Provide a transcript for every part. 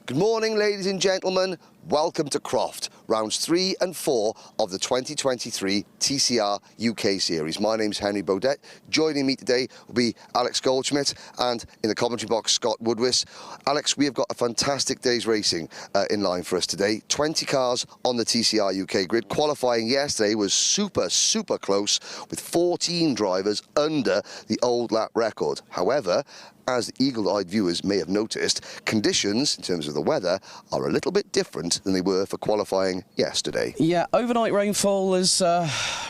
Good morning, ladies and gentlemen. Welcome to Croft, rounds 3 and 4 of the 2023 TCR UK series. My name's Henry Baudet. Joining me today will be Alex Goldschmidt and in the commentary box, Scott Woodwiss. Alex, we have got a fantastic day's racing in line for us today. 20 cars on the TCR UK grid. Qualifying yesterday was super close with 14 drivers under the old lap record. However, as the eagle-eyed viewers may have noticed, conditions, in terms of the weather, are a little bit different than they were for qualifying yesterday. Yeah, overnight rainfall has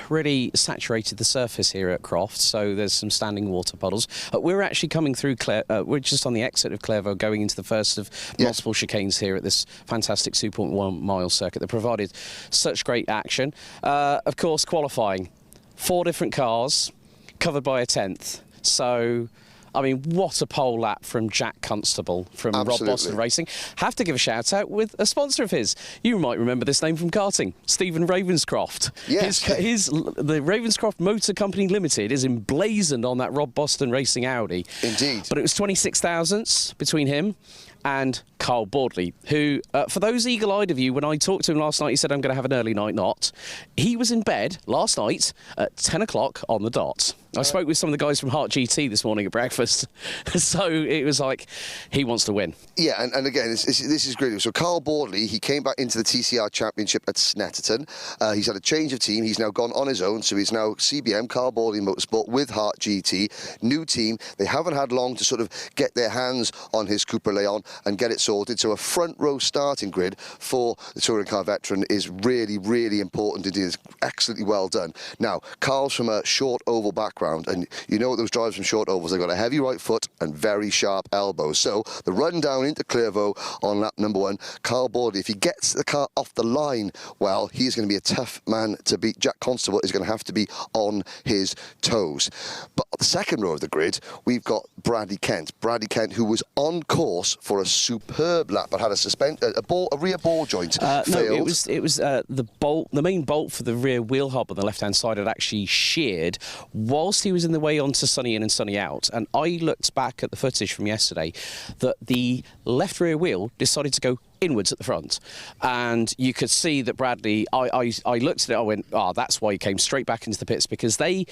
really saturated the surface here at Croft, so there's some standing water puddles. We're actually coming through, we're just on the exit of Clairvaux, going into the first of multiple chicanes here at this fantastic 2.1 mile circuit that provided such great action. Of course, qualifying, 4 different cars, covered by a 10th. So, I mean, what a pole lap from Jack Constable from Rob Boston Racing. Have to give a shout out with a sponsor of his. You might remember this name from karting, Stephen Ravenscroft. Yes. The Ravenscroft Motor Company Limited is emblazoned on that Rob Boston Racing Audi. Indeed. But it was 26 thousandths between him and Carl Bordley, who, for those eagle-eyed of you, when I talked to him last night, he said, I'm going to have an early night not. He was in bed last night at 10 o'clock on the dot. I spoke with some of the guys from Heart GT this morning at breakfast, so it was like, he wants to win. Yeah, and again, this is great. So Carl Bordley, he came back into the TCR Championship at Snetterton. He's had a change of team. He's now gone on his own, so he's now CBM, Carl Bordley Motorsport, with Heart GT. New team. They haven't had long to sort of get their hands on his Cooper Leon and get it sorted. So a front row starting grid for the touring car veteran is really important indeed. It's excellently well done. Now, Carl's from a short oval background, and you know what those drivers from short ovals, they've got a heavy right foot and very sharp elbows. So the run down into Clairvaux on lap number 1, Carl Bordley, if he gets the car off the line, well, he's going to be a tough man to beat. Jack Constable is going to have to be on his toes. But the second row of the grid, we've got Bradley Kent. Bradley Kent, who was on course for a superb lap, but had a rear ball joint failed. No, it was the main bolt for the rear wheel hub on the left-hand side had actually sheared whilst he was in the way onto sunny in and sunny out. And I looked back at the footage from yesterday that the left rear wheel decided to go inwards at the front, and you could see that Bradley, I looked at it, I went, that's why he came straight back into the pits, because they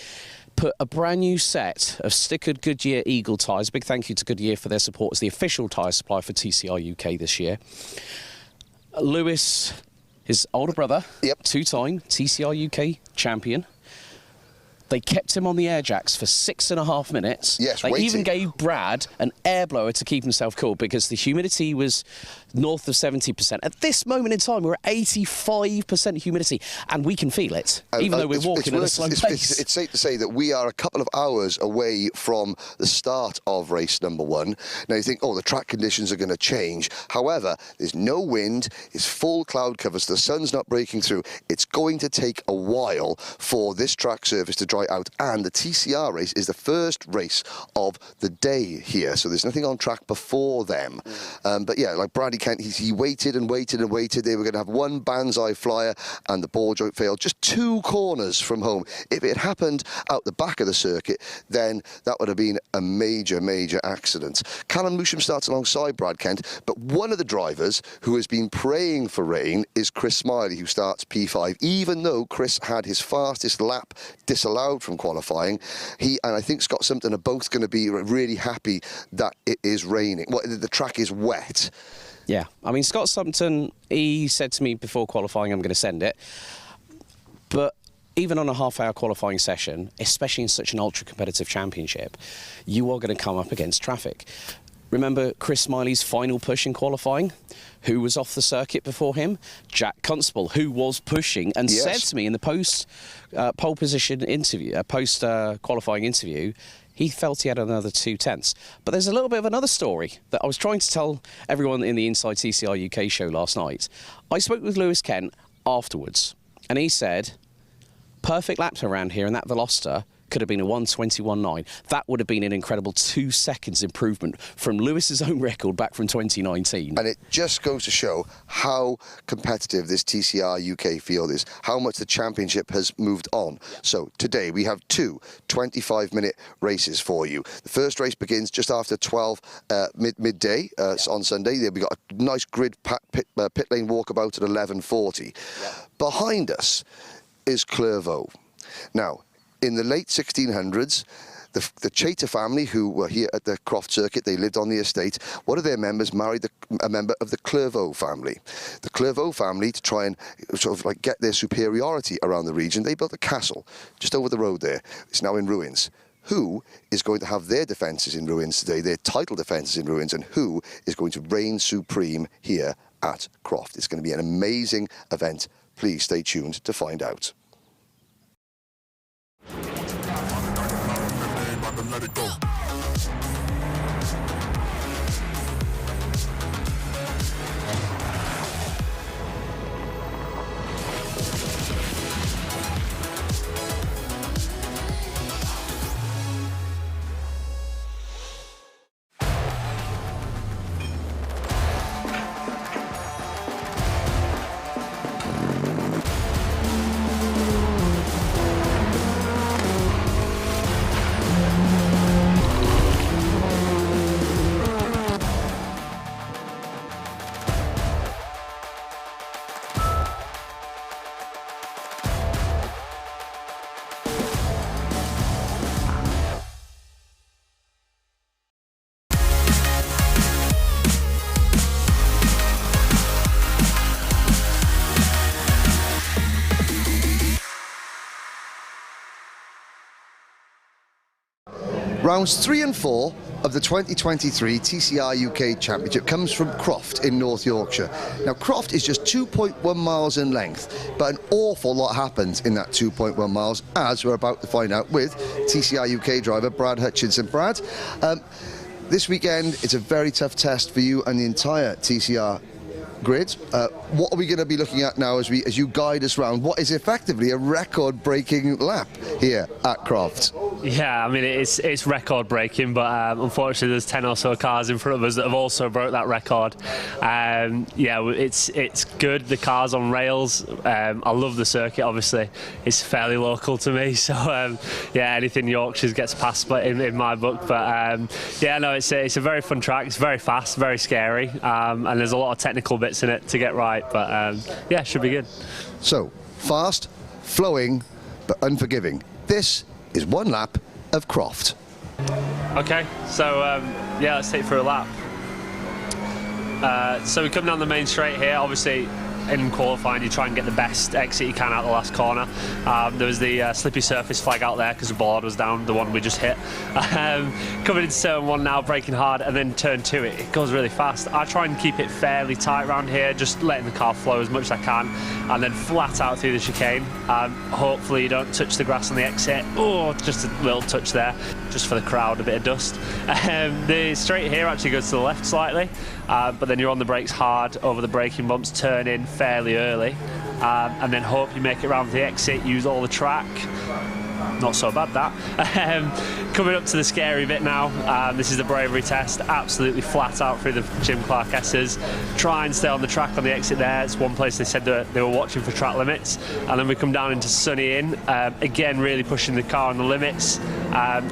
put a brand new set of stickered Goodyear Eagle tyres. Big thank you to Goodyear for their support as the official tyre supplier for TCR UK this year. Lewis, his older brother, two-time TCR UK champion. They kept him on the air jacks for 6.5 minutes. Yes, they even gave Brad an air blower to keep himself cool because the humidity was north of 70%. At this moment in time, we're at 85% humidity, and we can feel it, even though we're walking at a slow pace. It's safe to say that we are a couple of hours away from the start of race number 1. Now you think, the track conditions are going to change. However, there's no wind, it's full cloud cover, so the sun's not breaking through. It's going to take a while for this track surface to dry out, and the TCR race is the first race of the day here, so there's nothing on track before them. But yeah, like Bradley Kent, he waited and waited. They were going to have one banzai flyer, and the ball joint failed just 2 corners from home. If it happened out the back of the circuit, then that would have been a major accident. Callum Lusham starts alongside Brad Kent, but one of the drivers who has been praying for rain is Chris Smiley, who starts P5. Even though Chris had his fastest lap disallowed from qualifying, he and I think Scott Sumpton are both going to be really happy that it is raining. The track is wet. Yeah, I mean, Scott Sumpton, he said to me before qualifying, I'm going to send it. But even on a half-hour qualifying session, especially in such an ultra-competitive championship, you are going to come up against traffic. Remember Chris Smiley's final push in qualifying? Who was off the circuit before him? Jack Constable, who was pushing and said to me in the post-pole position interview, post-qualifying interview, he felt he had another 2 tenths. But there's a little bit of another story that I was trying to tell everyone in the Inside TCR UK show last night. I spoke with Lewis Kent afterwards, and he said, perfect laps around here in that Veloster could have been a 1:21.9. That would have been an incredible 2 seconds improvement from Lewis's own record back from 2019. And it just goes to show how competitive this TCR UK field is, how much the championship has moved on. So today we have two 25-minute races for you. The first race begins just after 12 midday on Sunday. Then we got a nice grid pit lane walkabout at 11:40. Behind us is Clervaux. Now, in the late 1600s, the Chater family, who were here at the Croft circuit, they lived on the estate. One of their members married a member of the Clervaux family. The Clervaux family, to try and sort of like get their superiority around the region, they built a castle just over the road there. It's now in ruins. Who is going to have their defences in ruins today, their title defences in ruins, and who is going to reign supreme here at Croft? It's going to be an amazing event. Please stay tuned to find out. Let it go. Rounds 3 and 4 of the 2023 TCR UK Championship comes from Croft in North Yorkshire. Now, Croft is just 2.1 miles in length, but an awful lot happens in that 2.1 miles, as we're about to find out with TCR UK driver Brad Hutchinson. Brad, this weekend it's a very tough test for you and the entire TCR grid. What are we going to be looking at now as you guide us round what is effectively a record-breaking lap here at Croft? Yeah, I mean it's record-breaking, but unfortunately there's 10 or so cars in front of us that have also broke that record. Yeah, it's good. The car's on rails. I love the circuit. Obviously, it's fairly local to me, so yeah, anything Yorkshire gets past in my book. But yeah, no, it's a very fun track. It's very fast, very scary, and there's a lot of technical bits in it to get right. But yeah, should be good. So fast, flowing, but unforgiving. This is one lap of Croft. Okay, so yeah, let's take it for a lap. So we come down the main straight here. Obviously, in qualifying, you try and get the best exit you can out the last corner. There was the slippy surface flag out there because the board was down, the one we just hit. Coming into turn 1 now, braking hard, and then turn 2, it goes really fast. I try and keep it fairly tight around here, just letting the car flow as much as I can, and then flat out through the chicane. Hopefully you don't touch the grass on the exit. Oh, just a little touch there, just for the crowd, a bit of dust. The straight here actually goes to the left slightly, but then you're on the brakes hard over the braking bumps, turn in fairly early, and then hope you make it around the exit, use all the track. Not so bad, that. Coming up to the scary bit now. This is the bravery test, absolutely flat out through the Jim Clark S's. Try and stay on the track on the exit there. It's one place they said they were watching for track limits. And then we come down into Sunny Inn, again really pushing the car on the limits,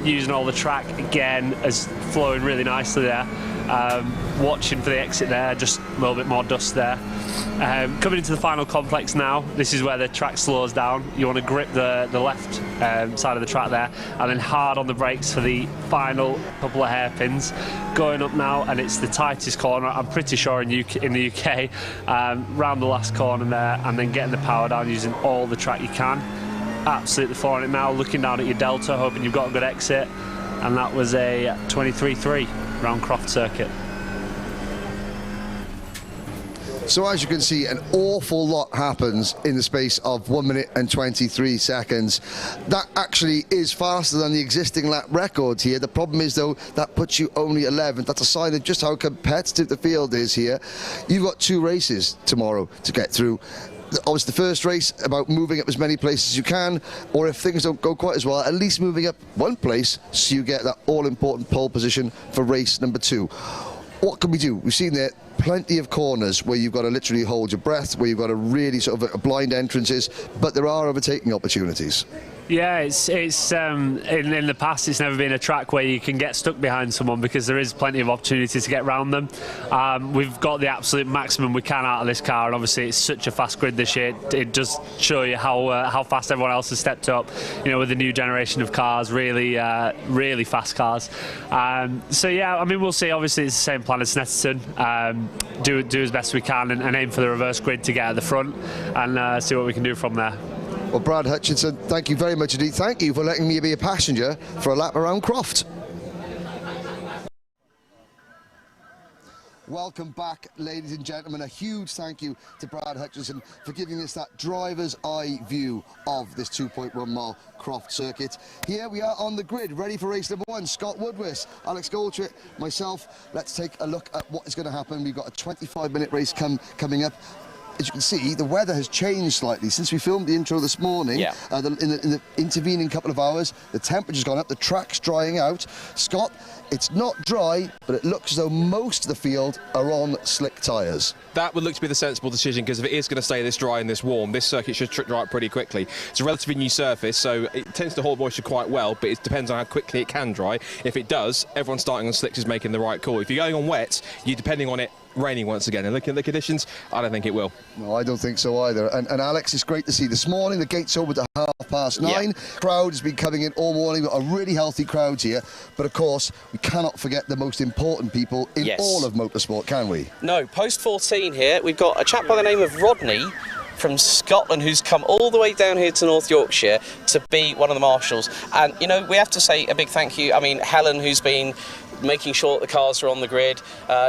using all the track again, as flowing really nicely there. Watching for the exit there, just a little bit more dust there. Coming into the final complex now, this is where the track slows down. You want to grip the left side of the track there, and then hard on the brakes for the final couple of hairpins. Going up now, and it's the tightest corner, I'm pretty sure in the UK, round the last corner there, and then getting the power down using all the track you can. Absolutely flooring it now, looking down at your delta, hoping you've got a good exit, and that was a 23.3 round Croft circuit. So as you can see, an awful lot happens in the space of 1 minute and 23 seconds. That actually is faster than the existing lap record here. The problem is, though, that puts you only 11th. That's a sign of just how competitive the field is here. You've got 2 races tomorrow to get through. obviously the first race about moving up as many places as you can, or if things don't go quite as well, at least moving up one place so you get that all-important pole position for race number 2. What can we do? We've seen there plenty of corners where you've got to literally hold your breath, where you've got to really sort of blind entrances, but there are overtaking opportunities. Yeah, it's in the past it's never been a track where you can get stuck behind someone, because there is plenty of opportunity to get around them. We've got the absolute maximum we can out of this car, and obviously it's such a fast grid this year. It does show you how fast everyone else has stepped up, you know, with the new generation of cars, really fast cars. So yeah, I mean, we'll see. Obviously it's the same plan as Snetterton. Do as best we can and aim for the reverse grid to get at the front, and see what we can do from there. Well, Brad Hutchinson, thank you very much indeed. Thank you for letting me be a passenger for a lap around Croft. Welcome back, ladies and gentlemen. A huge thank you to Brad Hutchinson for giving us that driver's eye view of this 2.1 mile Croft circuit. Here we are on the grid, ready for race number 1. Scott Woodwis, Alex Goldschmidt, myself. Let's take a look at what is going to happen. We've got a 25-minute race coming up. As you can see, the weather has changed slightly since we filmed the intro this morning. Yeah. In the intervening couple of hours, the temperature's gone up, the track's drying out. Scott, it's not dry, but it looks as though most of the field are on slick tyres. That would look to be the sensible decision, because if it is going to stay this dry and this warm, this circuit should dry out pretty quickly. It's a relatively new surface, so it tends to hold moisture quite well, but it depends on how quickly it can dry. If it does, everyone starting on slicks is making the right call. If you're going on wet, you're depending on it raining once again, and looking at the conditions, I don't think it will. No, I don't think so either. And Alex, it's great to see this morning. The gates opened at 9:30. Yeah. Crowd has been coming in all morning. We've got a really healthy crowd here. But of course, we cannot forget the most important people in Yes. all of motorsport, can we? No, post 14 here, we've got a chap by the name of Rodney from Scotland who's come all the way down here to North Yorkshire to be one of the marshals. And, you know, we have to say a big thank you. I mean, Helen, who's been making sure that the cars are on the grid,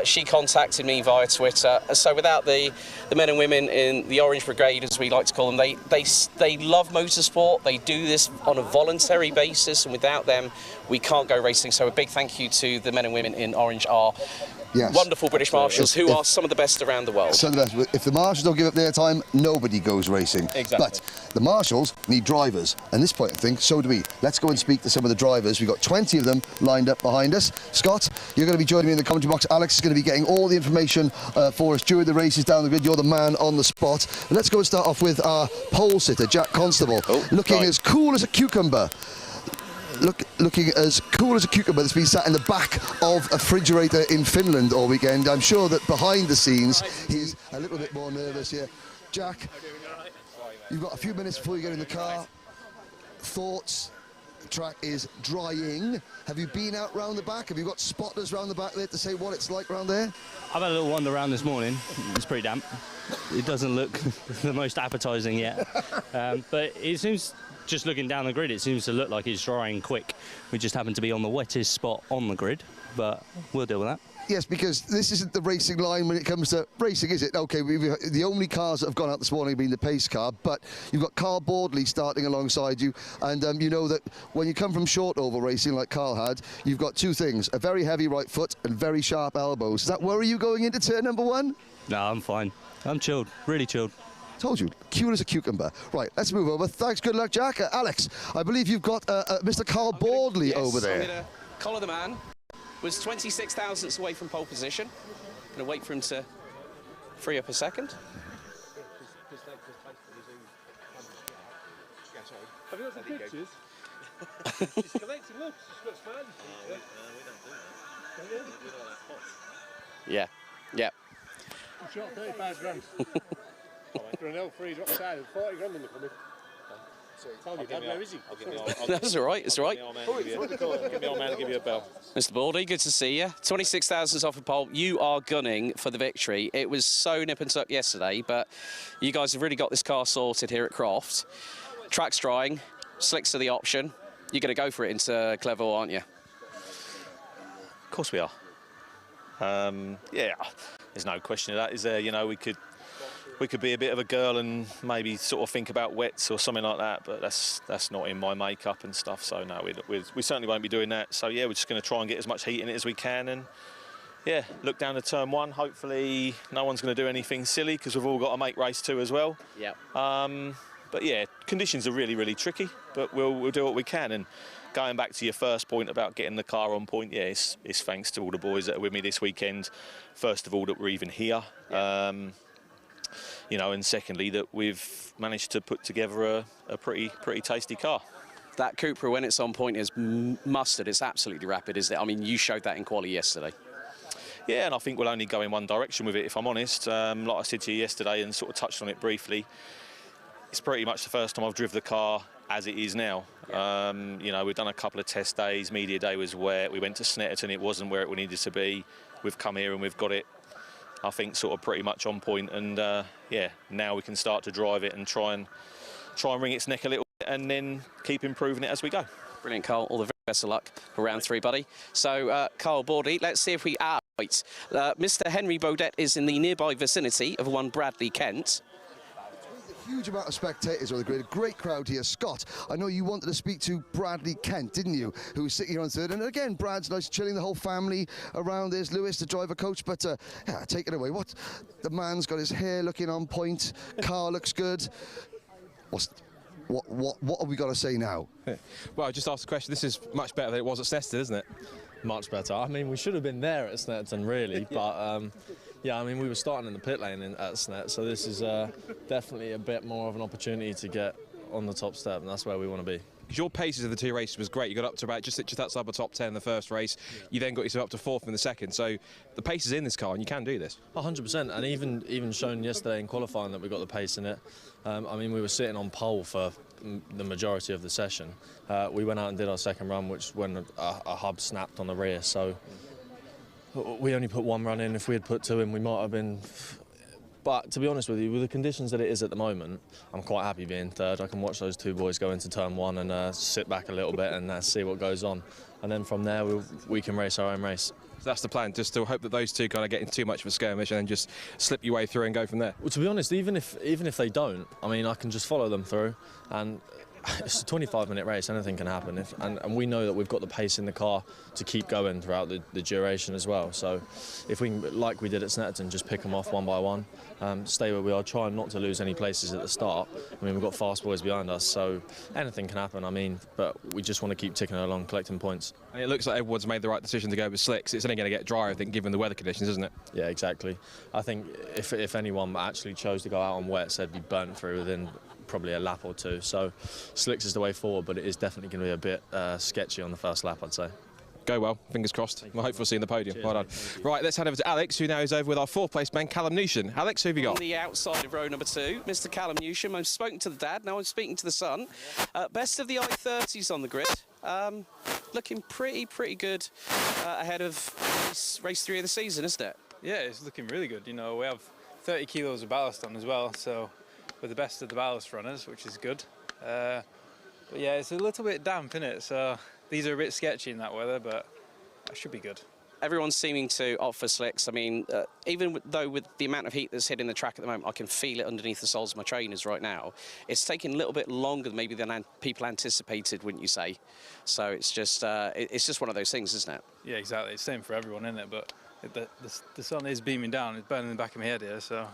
she contacted me via Twitter. So without the men and women in the Orange Brigade, as we like to call them, they love motorsport. They do this on a voluntary basis, and without them, we can't go racing. So a big thank you to the men and women in Orange, are Yes. wonderful British marshals who are some of the best around the world. Some of the best. If the marshals don't give up their time, nobody goes racing. Exactly. But the marshals need drivers. And this point of thing, so do we. Let's go and speak to some of the drivers. We've got 20 of them lined up behind us. Scott, you're going to be joining me in the commentary box. Alex is going to be getting all the information for us during the races down the grid. You're the man on the spot. Let's go and start off with our pole sitter, Jack Constable, looking as cool as a cucumber. Looking as cool as a cucumber that's been sat in the back of a refrigerator in Finland all weekend. I'm sure that behind the scenes he's a little bit more nervous here. Jack, you've got a few minutes before you get in the car. Thoughts? The track is drying. Have you been out round the back? Have you got spotters round the back there to say what it's like round there? I've had a little wander around this morning. It's pretty damp. It doesn't look the most appetising yet, but it seems, just looking down the grid, it seems to look like it's drying quick. We just happen to be on the wettest spot on the grid, but we'll deal with that. Yes, because this isn't the racing line when it comes to racing, is it? Okay, the only cars that have gone out this morning have been the pace car, but you've got Carl Boardley starting alongside you, and you know that when you come from short oval racing like Carl had, you've got two things: a very heavy right foot and very sharp elbows. Does that worry you going into turn number 1? No, I'm fine. I'm chilled, really chilled. Told you, cool as a cucumber. Right, let's move over. Thanks, good luck, Jack. Alex, I believe you've got Mr. Carl Boardley over there. I'm going to collar the man. Was 26 thousandths away from pole position. Going to wait for him to free up a second. Have you got some pictures? He's collecting looks. He's got smileys. Yeah, yeah. You shot 35 grand. For an L3 drop side, 40 grand in the coming. Tell your dad, where is he? That's all right, it's all right. Give me old man to give you a bell. Mr. Baldy, good to see you. 26 thousandths off a pole. You are gunning for the victory. It was so nip and tuck yesterday, but you guys have really got this car sorted here at Croft. Track's drying, slicks are the option. You're going to go for it into Clervaux, aren't you? Of course we are. Yeah, there's no question of that, is there? You know, we could be a bit of a girl and maybe sort of think about wets or something like that, but that's not in my makeup and stuff. So no, we certainly won't be doing that. So yeah, we're just going to try and get as much heat in it as we can, and yeah, look down to turn 1. Hopefully no one's going to do anything silly because we've all got to make race 2 as well. Yep. But yeah, conditions are really, really tricky, but we'll do what we can. And going back to your first point about getting the car on point, yeah, it's thanks to all the boys that are with me this weekend. First of all, that we're even here. Yeah. You know, and secondly, that we've managed to put together a pretty tasty car. That Cupra, when it's on point, is mustard. It's absolutely rapid, isn't it? I mean, you showed that in quali yesterday. Yeah, and I think we'll only go in one direction with it, if I'm honest. Like I said to you yesterday and sort of touched on it briefly, it's pretty much the first time I've driven the car as it is now. Yeah. You know, we've done a couple of test days. Media day was wet. We went to Snetterton. It wasn't where it needed to be. We've come here and we've got it, I think, sort of pretty much on point. And yeah, now we can start to drive it and try and wring its neck a little bit and then keep improving it as we go. Brilliant, Carl. All the very best of luck for round 3, buddy. So, Carl Bordy, let's see if we are right. Mr. Henry Baudet is in the nearby vicinity of one Bradley Kent. Huge amount of spectators on the grid, a great crowd here. Scott, I know you wanted to speak to Bradley Kent, didn't you, who was sitting here on third, and again Brad's nice, chilling, the whole family around. There's Lewis, the driver coach, but yeah, take it away. What, the man's got his hair looking on point, car looks good. What have we got to say now? Well, just ask the question. This is much better than it was at Snetterton, isn't it? Much better. I mean, we should have been there at Snetterton, really, but yeah, I mean, we were starting in the pit lane at Snet, so this is definitely a bit more of an opportunity to get on the top step, and that's where we want to be. Because your paces of the 2 races was great. You got up to about just outside the top 10 in the first race. You then got yourself up to 4th in the second. So the pace is in this car, and you can do this. 100%, and even shown yesterday in qualifying that we got the pace in it. I mean, we were sitting on pole for the majority of the session. We went out and did our second run, which when a hub snapped on the rear. So we only put 1 run in. If we had put 2 in, we might have been. But to be honest with you, with the conditions that it is at the moment, I'm quite happy being third. I can watch those 2 boys go into turn 1 and sit back a little bit and see what goes on. And then from there, we can race our own race. So that's the plan, just to hope that those 2 kind of get into too much of a skirmish and then just slip your way through and go from there. Well, to be honest, even if they don't, I mean, I can just follow them through, and it's a 25-minute race, anything can happen. And we know that we've got the pace in the car to keep going throughout the duration as well. So if we can, like we did at Snetterton, just pick them off one by one, stay where we are, try not to lose any places at the start. I mean, we've got fast boys behind us, so anything can happen, I mean, but we just want to keep ticking along, collecting points. And it looks like everyone's made the right decision to go with slicks. It's only going to get drier, I think, given the weather conditions, isn't it? Yeah, exactly. I think if anyone actually chose to go out on wets, they'd be burnt through within probably a lap or 2. So slicks is the way forward, but it is definitely going to be a bit sketchy on the first lap, I'd say. Go well, fingers crossed. We'll hopefully see you in the podium. Cheers, well done. Right, let's head over to Alex, who now is over with our 4th place man, Callum Newsham. Alex, who have you got? On the outside of row number 2, Mr. Callum Newsham. I've spoken to the dad, now I'm speaking to the son. Best of the I-30s on the grid. Looking pretty good ahead of race 3 of the season, isn't it? Yeah, it's looking really good. You know, we have 30 kilos of ballast on as well, so we're the best of the ballast runners, which is good. But yeah, it's a little bit damp, isn't it? So these are a bit sketchy in that weather, but that should be good. Everyone's seeming to opt for slicks. I mean, even though with the amount of heat that's hitting the track at the moment, I can feel it underneath the soles of my trainers right now. It's taking a little bit longer maybe than people anticipated, wouldn't you say? So it's just one of those things, isn't it? Yeah, exactly. It's the same for everyone, isn't it? But the sun is beaming down. It's burning the back of my head here, so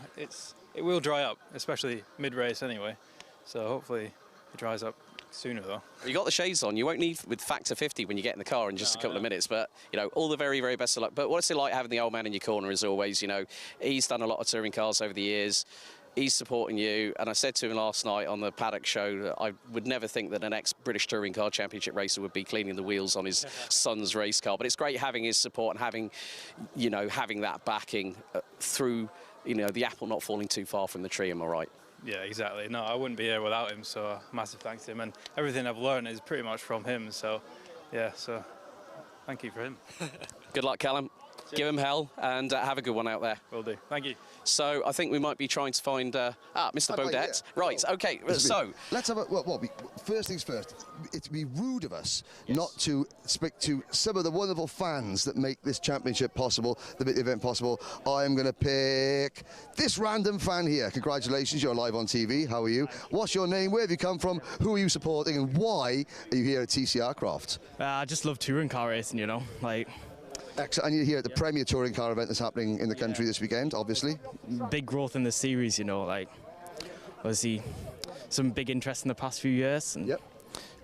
it will dry up, especially mid-race anyway. So hopefully it dries up sooner though. You got the shades on. You won't need with factor 50 when you get in the car in just a couple of minutes. But you know, all the very best of luck. But what's it like having the old man in your corner as always? You know, he's done a lot of touring cars over the years. He's supporting you, and I said to him last night on the paddock show that I would never think that an ex-British Touring Car Championship racer would be cleaning the wheels on his son's race car. But it's great having his support and having that backing through, you know, the apple not falling too far from the tree. Am I right? Yeah, exactly. No, I wouldn't be here without him, so massive thanks to him. And everything I've learned is pretty much from him, so yeah, so thank you for him. Good luck, Callum. Cheers. Give him hell, and have a good one out there. Will do. Thank you. So I think we might be trying to find Mr. Baudet. Yeah. Right, okay, so let's have a, first things first, it'd be rude of us not to speak to some of the wonderful fans that make this championship possible, that make the event possible. I'm going to pick this random fan here. Congratulations, you're live on TV. How are you? What's your name? Where have you come from? Who are you supporting? And why are you here at TCR Croft? I just love touring car racing, you know, like Excellent. And you're here at the premier touring car event that's happening in the country this weekend, obviously. Big growth in the series, you know, like obviously some big interest in the past few years. And yep.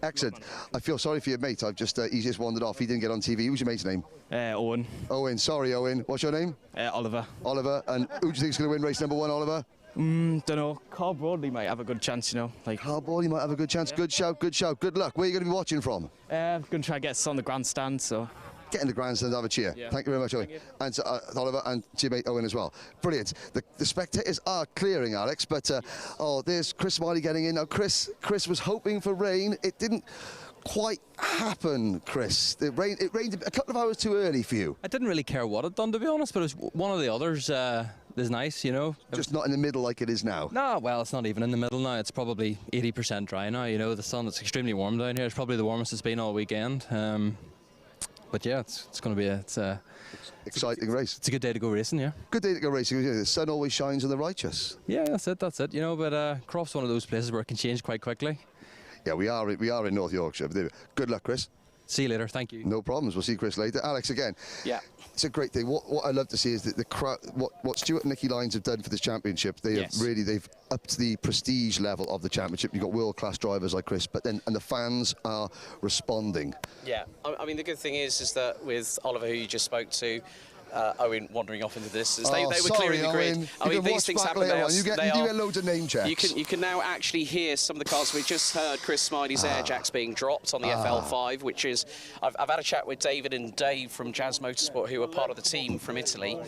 Excellent. I feel sorry for your mate. He's just wandered off. He didn't get on TV. Who's your mate's name? Owen. Owen. Sorry, Owen. What's your name? Oliver. Oliver. And who do you think is going to win race number 1, Oliver? Don't know. Carl Broadley might have a good chance, you know. Like Carl Broadley might have a good chance. Yeah. Good shout. Good shout. Good luck. Where are you going to be watching from? I'm going to try and get us on the grandstand, so. Get in the grandstand, have a cheer. Yeah. Thank you very much, Owen. And Oliver and to your mate Owen as well. Brilliant. The spectators are clearing, Alex, but there's Chris Smiley getting in. Now, Chris was hoping for rain. It didn't quite happen, Chris. It rained a couple of hours too early for you. I didn't really care what it done, to be honest, but it was one of the others is nice, you know. Just not in the middle like it is now. No, well, it's not even in the middle now. It's probably 80% dry now, you know. The sun, it's extremely warm down here. It's probably the warmest it's been all weekend. But yeah, it's going to be a exciting race. It's a good day to go racing, yeah. Good day to go racing. The sun always shines on the righteous. Yeah, that's it. You know, but Croft's one of those places where it can change quite quickly. Yeah, we are in North Yorkshire. Good luck, Chris. See you later. Thank you. No problems. We'll see Chris later. Alex, again. Yeah. It's a great thing. What I love to see is that the crowd. What Stuart and Nicky Lyons have done for this championship. They've upped the prestige level of the championship. You've got world-class drivers like Chris, and the fans are responding. Yeah. I mean, the good thing is that with Oliver, who you just spoke to, Owen wandering off into the distance. They were clearing the grid. Owen. I mean, these things happen now. You get loads of name checks. You can now actually hear some of the cars. We just heard Chris Smiley's air jacks being dropped on the FL5, which is. I've had a chat with David and Dave from Jazz Motorsport, who are part of the team from Italy.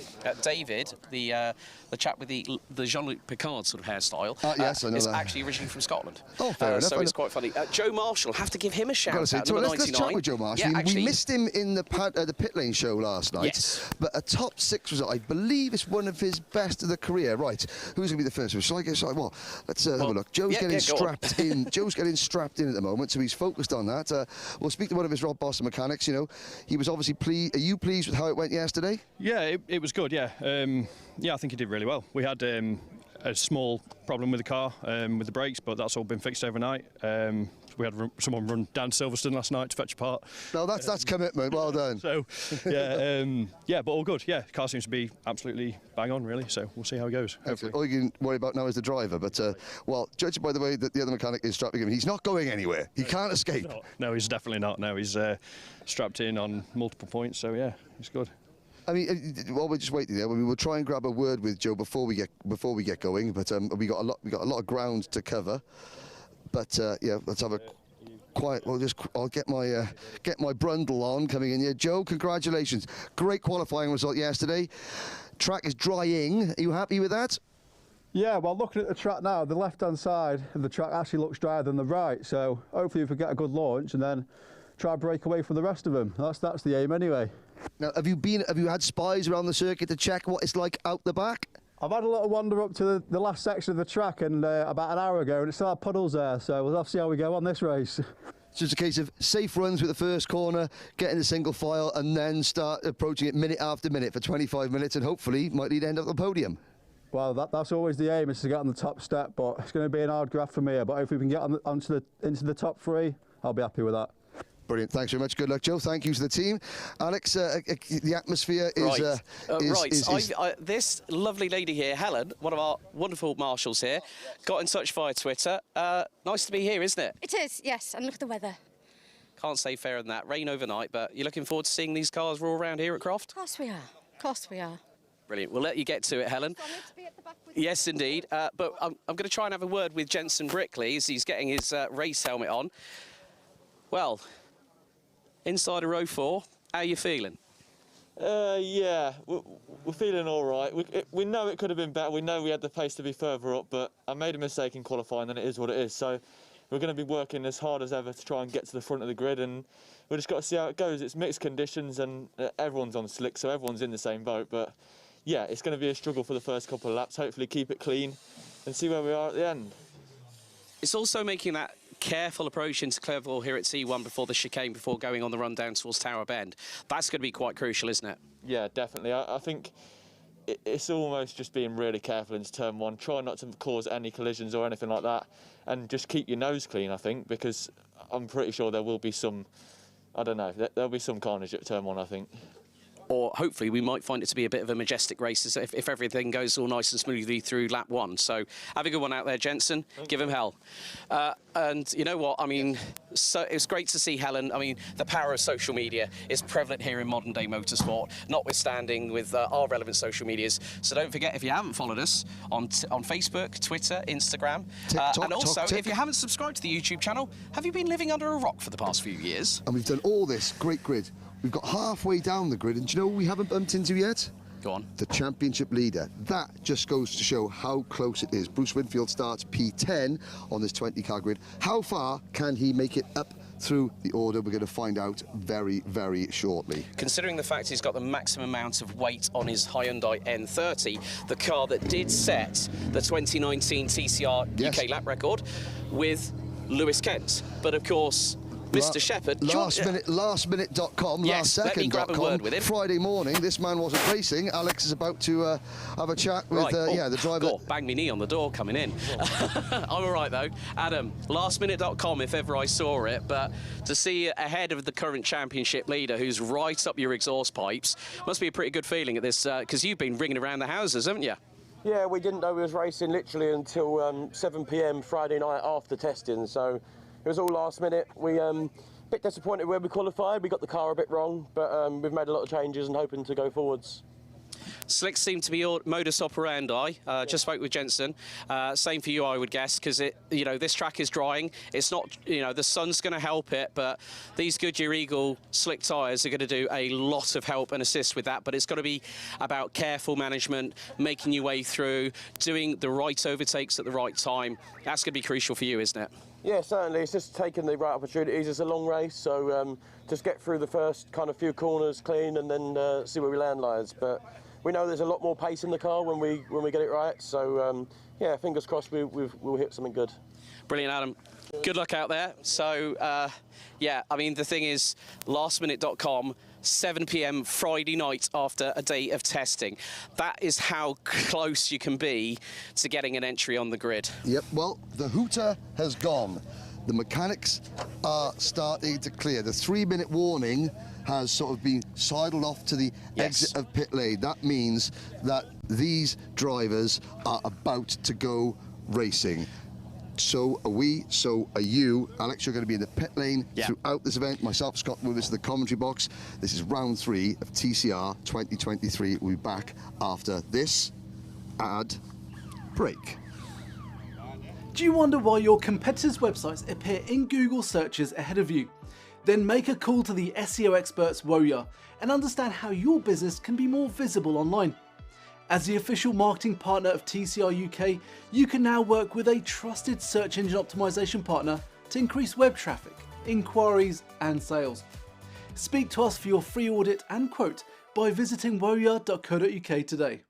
David, the chap with the Jean-Luc Picard sort of hairstyle, yes, I know is that. actually originally from Scotland. Oh, fair enough. So it's quite funny. Joe Marshall, have to give him a shout out. Let's chat with Joe Marshall. Yeah, we missed him in the pit lane show last night. Yes. But a top 6 result, I believe, is one of his best of the career. Right, who's going to be the first? Shall I go? Well, let's have a look. Joe's getting strapped in. Joe's getting strapped in at the moment, so he's focused on that. We'll speak to one of his Rob Boston mechanics. You know, he was obviously pleased. Are you pleased with how it went yesterday? Yeah, it was good. Yeah, I think he did really well. We had a small problem with the car with the brakes, but that's all been fixed overnight. We had someone run down to Silverstone last night to fetch a part. No, that's commitment. Well done. So, but all good. Yeah, car seems to be absolutely bang on, really. So we'll see how it goes. Hopefully. All you can worry about now is the driver. But judging by the way that the other mechanic is strapping him, he's not going anywhere. He can't escape. No, he's definitely not. No, he's strapped in on multiple points. So yeah, he's good. I mean, while we're just waiting there, we will try and grab a word with Joe before we get going. But we got a lot of ground to cover. But let's have a quiet. I'll get my Brundle on coming in here. Joe, congratulations! Great qualifying result yesterday. Track is drying. Are you happy with that? Yeah, well, looking at the track now, the left-hand side of the track actually looks drier than the right. So hopefully, if we get a good launch and then try to break away from the rest of them. That's the aim anyway. Now, have you had spies around the circuit to check what it's like out the back? I've had a little wander up to the last section of the track and about an hour ago, and it still had puddles there, so we'll have to see how we go on this race. It's just a case of safe runs with the first corner, getting the single file, and then start approaching it minute after minute for 25 minutes, and hopefully might lead end up the podium. Well, that's always the aim, is to get on the top step, but it's going to be an hard graft for me. But if we can get into the top 3, I'll be happy with that. Brilliant. Thanks very much. Good luck, Joe. Thank you to the team. Alex, the atmosphere is... This lovely lady here, Helen, one of our wonderful marshals here, got in touch via Twitter. Nice to be here, isn't it? It is, yes. And look at the weather. Can't say fairer than that. Rain overnight, but you're looking forward to seeing these cars roar around here at Croft? Of course we are. Of course we are. Brilliant. We'll let you get to it, Helen. Yes, indeed. But I'm going to try and have a word with Jensen Brickley as he's getting his race helmet on. Well... Inside of row 4, how are you feeling? Yeah, we're feeling all right. We know it could have been better. We know we had the pace to be further up, but I made a mistake in qualifying, and it is what it is. So we're going to be working as hard as ever to try and get to the front of the grid, and we've just got to see how it goes. It's mixed conditions, and everyone's on slick, so everyone's in the same boat. But yeah, it's going to be a struggle for the first couple of laps. Hopefully keep it clean and see where we are at the end. It's also making that careful approach into Clervaux here at T1 before the chicane, before going on the run down towards Tower Bend. That's going to be quite crucial, isn't it? Yeah, definitely. I think it's almost just being really careful into turn 1. Try not to cause any collisions or anything like that, and just keep your nose clean, I think, because I'm pretty sure there will be some, I don't know, there'll be some carnage at turn 1, I think. or hopefully we might find it to be a bit of a majestic race if everything goes all nice and smoothly through lap 1. So have a good one out there, Jensen. Give him hell. And you know what? I mean, so it's great to see Helen. I mean, the power of social media is prevalent here in modern day motorsport, notwithstanding with our relevant social medias. So don't forget, if you haven't followed us on Facebook, Twitter, Instagram, TikTok, and also if you haven't subscribed to the YouTube channel, have you been living under a rock for the past few years? And we've done all this great grid. We've got halfway down the grid, and do you know what we haven't bumped into yet? Go on. The championship leader. That just goes to show how close it is. Bruce Winfield starts P10 on this 20-car grid. How far can he make it up through the order? We're going to find out very, very shortly. Considering the fact he's got the maximum amount of weight on his Hyundai N30, the car that did set the 2019 TCR UK lap record with Lewis Kent. But of course, Mr. Shepherd. Lastminute.com, yes, let me grab a word with him. Friday morning, this man wasn't racing. Alex is about to have a chat with the driver. God, bang me knee on the door coming in. I'm all right, though. Adam, lastminute.com if ever I saw it, but to see ahead of the current championship leader who's right up your exhaust pipes must be a pretty good feeling at this, because you've been ringing around the houses, haven't you? Yeah, we didn't know we was racing literally until 7 p.m. Friday night after testing, so it was all last minute. We a bit disappointed where we qualified. We got the car a bit wrong, but we've made a lot of changes and hoping to go forwards. Slicks seem to be your modus operandi. Just spoke with Jensen. Same for you, I would guess, because this track is drying. It's not, the sun's going to help it, but these Goodyear Eagle slick tyres are going to do a lot of help and assist with that. But it's got to be about careful management, making your way through, doing the right overtakes at the right time. That's going to be crucial for you, isn't it? Yeah, certainly. It's just taking the right opportunities. It's a long race, so just get through the first kind of few corners clean and then see where we land lies. But we know there's a lot more pace in the car when we get it right. So yeah, fingers crossed we'll hit something good. Brilliant, Adam. Good luck out there. So yeah, I mean the thing is, lastminute.com. 7 p.m. Friday night after a day of testing. That is how close you can be to getting an entry on the grid. Yep, well, the hooter has gone. The mechanics are starting to clear. The 3-minute warning has sort of been sidled off to the exit of pit lane. That means that these drivers are about to go racing. So are we, so are you. Alex, you're going to be in the pit lane throughout this event. Myself, Scott, move this to the commentary box. This is round 3 of TCR 2023. We'll be back after this ad break. Do you wonder why your competitors' websites appear in Google searches ahead of you? Then make a call to the SEO experts Warrior and understand how your business can be more visible online. As the official marketing partner of TCR UK, you can now work with a trusted search engine optimization partner to increase web traffic, inquiries and sales. Speak to us for your free audit and quote by visiting warrior.co.uk today.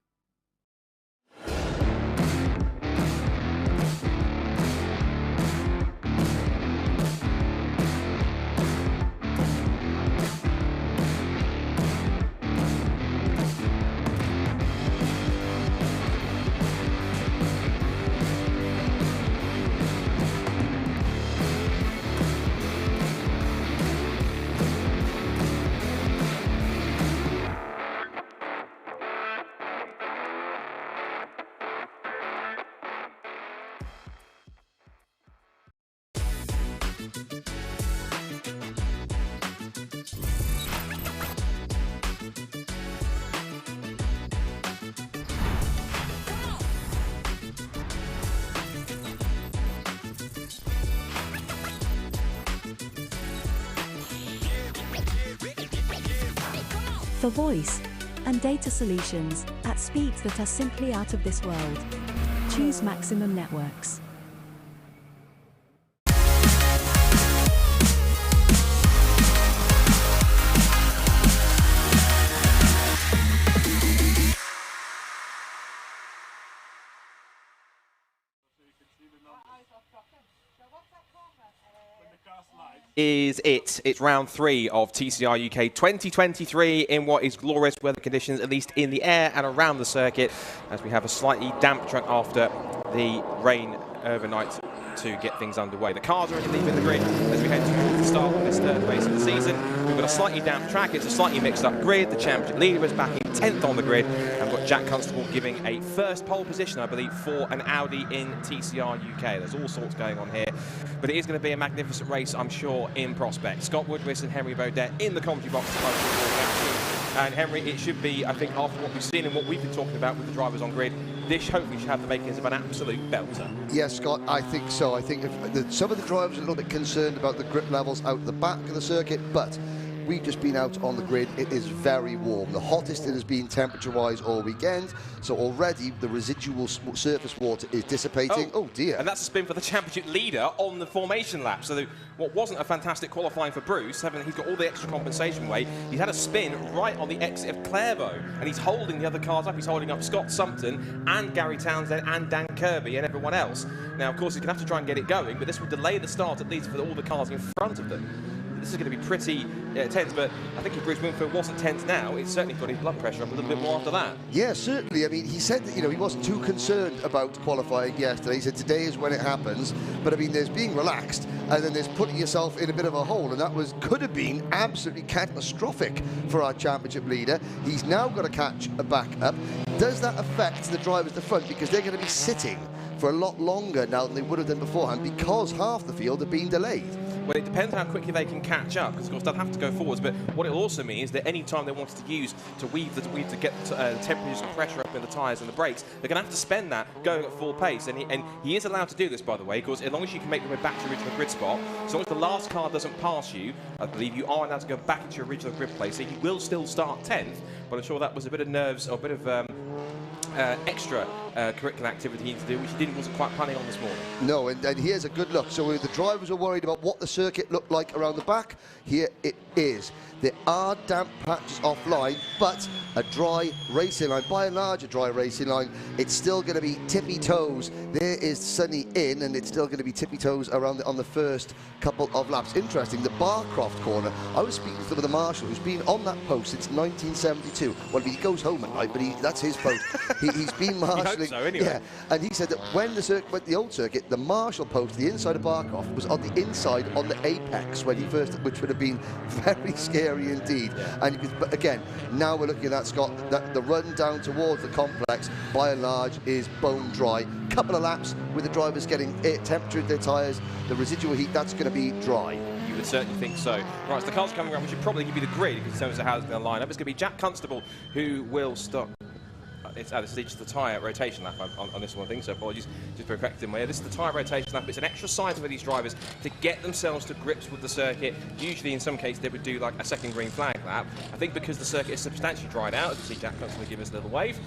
For voice and data solutions at speeds that are simply out of this world, choose Maximum Networks. It's round 3 of TCR UK 2023 in what is glorious weather conditions, at least in the air and around the circuit, as we have a slightly damp track after the rain overnight to get things underway. The cars are already leaving the grid as we head towards the start of this third race of the season. We've got a slightly damp track, it's a slightly mixed up grid. The championship leader is back in 10th on the grid, and we've got Jack Constable giving a first pole position, I believe, for an Audi in TCR UK. There's all sorts going on here, but it is going to be a magnificent race, I'm sure, in prospect. Scott Woodward and Henry Baudet in the commentary box. And Henry, it should be, I think, after what we've seen and what we've been talking about with the drivers on grid, this hopefully should have the makings of an absolute belter. Yes, Scott, I think so. I think some of the drivers are a little bit concerned about the grip levels out the back of the circuit, but we've just been out on the grid. It is very warm. The hottest it has been temperature-wise all weekend. So already the residual surface water is dissipating. Oh dear. And that's a spin for the championship leader on the formation lap. So what wasn't a fantastic qualifying for Bruce, he's got all the extra compensation weight. He's had a spin right on the exit of Clairvaux, and he's holding the other cars up. He's holding up Scott Sumpton and Gary Townsend and Dan Kirby and everyone else. Now, of course, he's going to have to try and get it going, but this will delay the start, at least for all the cars in front of them. This is going to be pretty tense, but I think if Bruce Winfield wasn't tense now, it's certainly got his blood pressure up a little bit more after that. Yeah, certainly. I mean, he said that, he wasn't too concerned about qualifying yesterday. He said today is when it happens, but I mean, there's being relaxed, and then there's putting yourself in a bit of a hole, and that could have been absolutely catastrophic for our championship leader. He's now got to catch a back up. Does that affect the drivers at the front, because they're going to be sitting for a lot longer now than they would have done beforehand, because half the field have been delayed? Well, it depends how quickly they can catch up, because of course they'll have to go forwards, but what it also means is that any time they wanted to use to weave to get the temperatures and pressure up in the tyres and the brakes, they're going to have to spend that going at full pace. And he is allowed to do this, by the way, because as long as you can make your way back to your original grid spot, as long as the last car doesn't pass you, I believe you are allowed to go back into your original grid place, so you will still start 10th, but I'm sure that was a bit of nerves or a bit of extra curricular activity he needed to do, which he wasn't quite planning on this morning. No, and here's a good look. So the drivers are worried about what the circuit looked like around the back. Here it is. There are damp patches offline, but a dry racing line. By and large, a dry racing line. It's still going to be tippy toes. There is sunny in, and it's still going to be tippy toes around on the first couple of laps. Interesting, the Croft corner. I was speaking to the marshal, who's been on that post since 1972. Well, he goes home at night, but that's his post. He's been marshalling. So, anyway. Yeah, and he said that when the old circuit, the marshal post, the inside of Croft, was on the inside on the apex when he first, which would have been very scary indeed. Yeah. But again, now we're looking at that, Scott, that the run down towards the complex by and large is bone dry. Couple of laps with the drivers getting air temperature in their tyres, the residual heat, that's going to be dry. You would certainly think so. Right, so the cars coming around, we should probably give you the grid in terms of how it's going to line up. It's going to be Jack Constable who will stop. This is just the tyre rotation lap on this one thing, so apologies just for correcting me. This is the tyre rotation lap. It's an extra side for these drivers to get themselves to grips with the circuit. Usually, in some cases, they would do like a second green flag lap. I think because the circuit is substantially dried out, as you see Jack Constable give us a little wave,